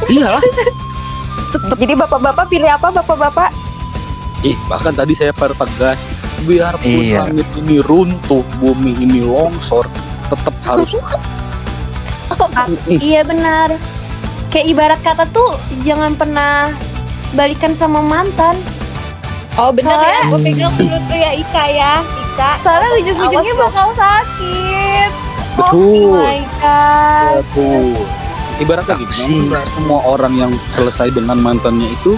Iyalah. Jadi bapak-bapak pilih apa, bapak-bapak? Bahkan tadi saya pertegas, biarpun Iya. langit ini runtuh, bumi ini longsor, tetap harus Iya benar. Kayak ibarat kata tuh jangan pernah balikan sama mantan. Oh bener Soalnya- ya, gue pegang dulu tuh ya Ika ya. Ika. Soalnya ujung-ujungnya Awas, bakal sakit. Betul. Oh my god. Betul. Ibaratnya Aku gitu, sih- memang nggak semua orang yang selesai dengan mantannya itu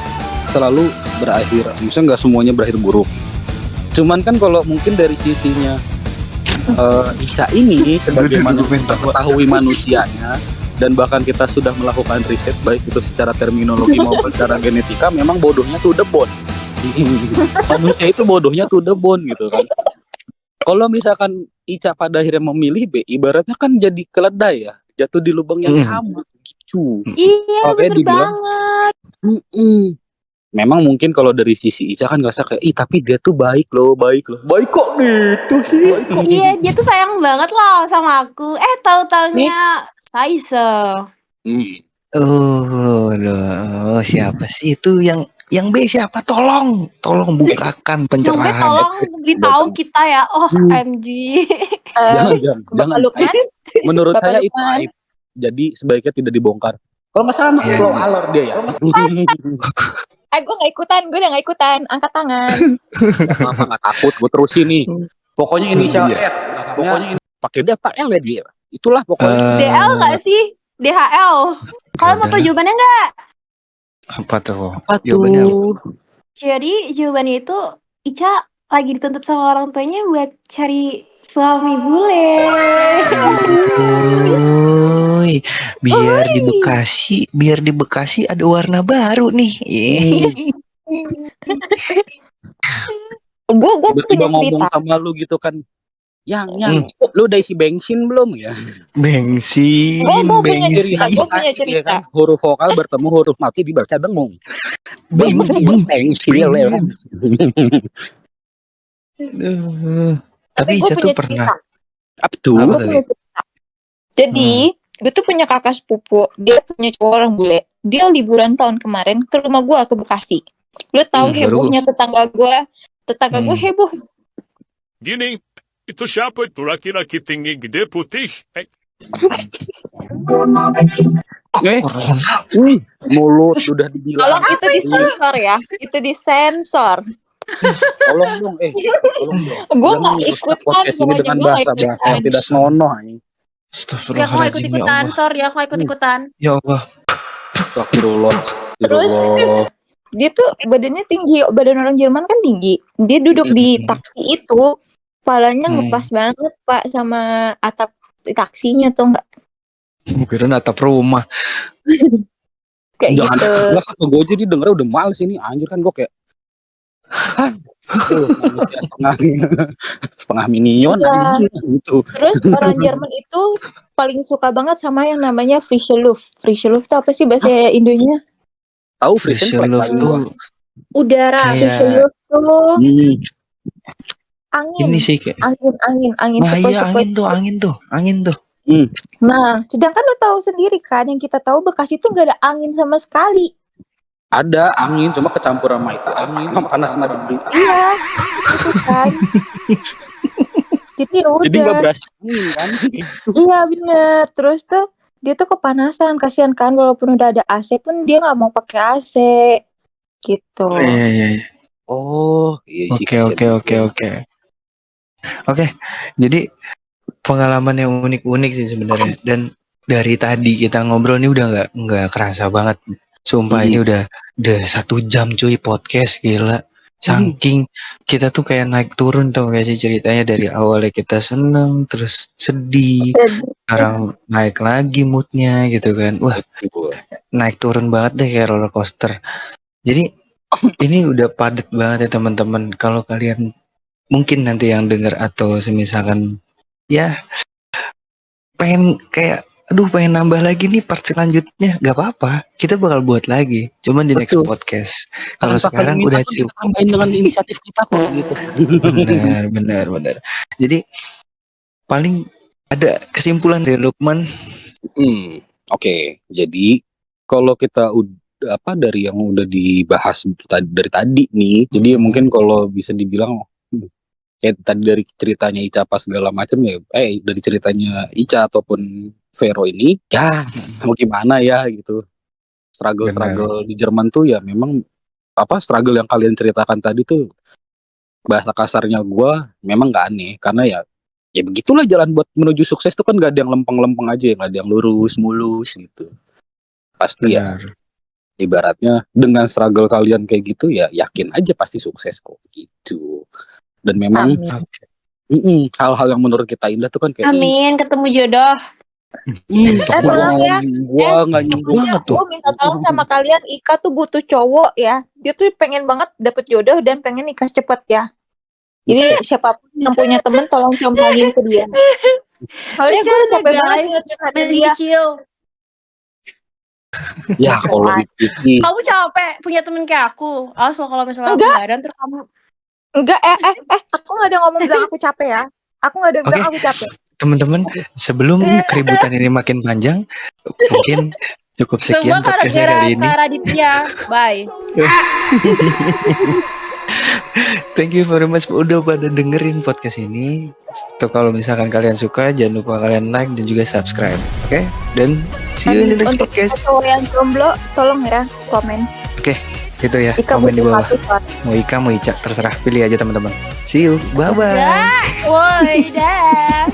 selalu berakhir. Misalnya nggak semuanya berakhir buruk. Cuman kan kalau mungkin dari sisinya Ica ini sebagaimana kita ketahui manusianya dan bahkan kita sudah melakukan riset baik itu secara terminologi maupun secara genetika, memang bodohnya tuh the bone. Manusia itu bodohnya tuh the bone gitu kan. Kalau misalkan Ica pada akhirnya memilih B, ibaratnya kan jadi keledai ya, jatuh di lubang yang sama gitu. Iya Oke, bener dibilang. banget. Memang mungkin kalau dari sisi Ica kan ngerasa kayak, tapi dia tuh baik loh. Baik kok gitu sih? Baik kok. Iya dia tuh sayang banget loh sama aku. Tahu-taunya Saise. Oh, siapa sih itu yang B siapa? Tolong bukakan Yang B pencerahan. tolong beritahu kita ya. Oh MG. Jangan. Bapak Lukman. Menurut Bapak saya itu Lukman. aib. Jadi sebaiknya tidak dibongkar. Kalau nggak salah anak Iya, flow iya. alor dia ya. Gue gak ikutan, gue udah gak ikutan. Angkat tangan. Apa nggak takut, gue terusin nih. Pokoknya inisial Iya. R. Pokoknya pakai dia apa L ya dia. Itulah pokoknya. DL nggak sih? DHL. Kalian mau tahu Udah. jawabannya nggak? Apa tuh? Apa Jawabannya apa? tuh? Jadi jawabannya itu Ica lagi dituntut sama orang tuanya buat cari suami bule. Uy, biar di Bekasi ada warna baru nih. Gue Tiba-tiba punya ngomong cerita. sama lu gitu kan. Yang lu udah isi bensin belum ya? Bensin, Gue punya bensin, cerita. Gue punya Iya cerita. kan? Huruf vokal bertemu huruf mati dibaca dengung. bensin. Bensin ya. Bensin. Aduh. Tapi gue Ica tuh punya pernah. cerita. Apa tuh? Apa Gue tuh? punya cerita. Jadi, gue tuh punya kakak sepupu. Dia punya cowok orang bule. Dia liburan tahun kemarin ke rumah gue ke Bekasi. Lo tahu Baru- hebohnya tetangga gue. Tetangga gue heboh. Gini, itu siapa itu laki-laki tinggi gede putih? Corona. Mulut udah dibilang. Tolong itu disensor ya. Itu disensor. Tolong dong, tolong dong. Gue Jangan gak merusak ikutan. podcast ini Pokoknya dengan gue gak bahasa-bahasa ikutan. yang tidak senonoh ini. Ya aku nggak Astagfirullahaladzim, ya ikut-ikutan, Allah. sorry aku nggak ikut-ikutan. Ya Allah. Astagfirullah. Terus dia tuh badannya tinggi, badan orang Jerman kan tinggi. Dia duduk di taksi itu, kepalanya ngepas banget Pak sama atap taksinya tuh enggak Kirain atap rumah. kayak Jangan, gitu. enggak kata gue jadi dengernya udah males ini. Anjir kan gue kayak manusia setengah minion Iya. anjir gitu. Terus orang Jerman itu paling suka banget sama yang namanya frische Luft. Frische Luft itu apa sih bahasa Indonya? Tahu Frische Frisian Luft tuh Udara. Kayak- Frische Luft tuh angin. ini sih kayak. Angin Nah iya sepoi-sepoi. angin tuh. Nah, sedangkan lo tahu sendiri kan, yang kita tahu Bekasi itu nggak ada angin sama sekali. Ada angin cuma kecampur sama itu angin sama panas madem. Iya, itu kan. Jadi ya Jadi nggak udah. berasa angin kan. Iya bener. Terus tuh dia tuh kepanasan, kasihan kan walaupun udah ada AC pun dia nggak mau pakai AC gitu. Iya. Oh iya sih. Oke. Oke, jadi pengalaman yang unik-unik sih sebenarnya. Dan dari tadi kita ngobrol nih udah nggak kerasa banget. Sumpah ini udah 1 jam cuy podcast gila. Saking kita tuh kayak naik turun tau gak sih ceritanya, dari awalnya kita seneng terus sedih, sekarang naik lagi moodnya gitu kan. Wah, naik turun banget deh kayak roller coaster. Jadi ini udah padat banget ya teman-teman. Kalau kalian mungkin nanti yang denger atau semisalkan ya pengen kayak pengen nambah lagi nih part selanjutnya, gak apa-apa, kita bakal buat lagi, cuman di next Betul. podcast. Kalau Tanpa sekarang kalian udah minta pun cukup. kita tambahin dengan inisiatif kita kok gitu. Benar. Jadi paling ada kesimpulan dari Lukman. Oke. Jadi kalau kita udah dari yang udah dibahas dari tadi nih, jadi mungkin kalau bisa dibilang kayak tadi dari ceritanya Ica apa segala macam ya, dari ceritanya Ica ataupun Vero ini, ya mau gimana ya gitu. Struggle di Jerman tuh ya memang struggle yang kalian ceritakan tadi tuh bahasa kasarnya gua memang gak aneh, karena ya begitulah jalan buat menuju sukses tuh kan gak ada yang lempeng-lempeng aja, gak ada yang lurus mulus gitu. Pasti ya ibaratnya dengan struggle kalian kayak gitu ya yakin aja pasti sukses kok gitu. Dan memang hal-hal yang menurut kita indah tuh kan kayak Amin, ketemu jodoh. Tolong ya. Gua nggak nyinggung banget tuh. Gue minta tolong sama kalian, Ika tuh butuh cowok ya. Dia tuh pengen banget dapet jodoh dan pengen nikah cepet ya. Jadi siapapun yang punya temen tolong comblangin ke dia. Soalnya gue udah capek banget ngeliatin dia. Kecil. ya kalau dipikir Kamu capek punya temen kayak aku. Awas lo kalau misalnya aku Enggak. badan terus kamu. Enggak, aku gak ada ngomong bilang aku capek ya. Aku gak ada bilang aku capek. Teman-teman, sebelum keributan ini makin panjang, mungkin cukup Semua sekian podcastnya gara-gara kali ini. Kak Raditya. Bye. Thank you very much udah pada dengerin podcast ini. Tuh kalau misalkan kalian suka, jangan lupa kalian like dan juga subscribe. Oke? Dan see you in the next Untuk podcast. cowok yang jomblo, tolong ya komen. Oke, itu ya. Ika Komen di butuh bawah. satu, Pak. Mau Ika, mau Ica, terserah. Pilih aja teman-teman. See you. Bye bye. Woi, dah.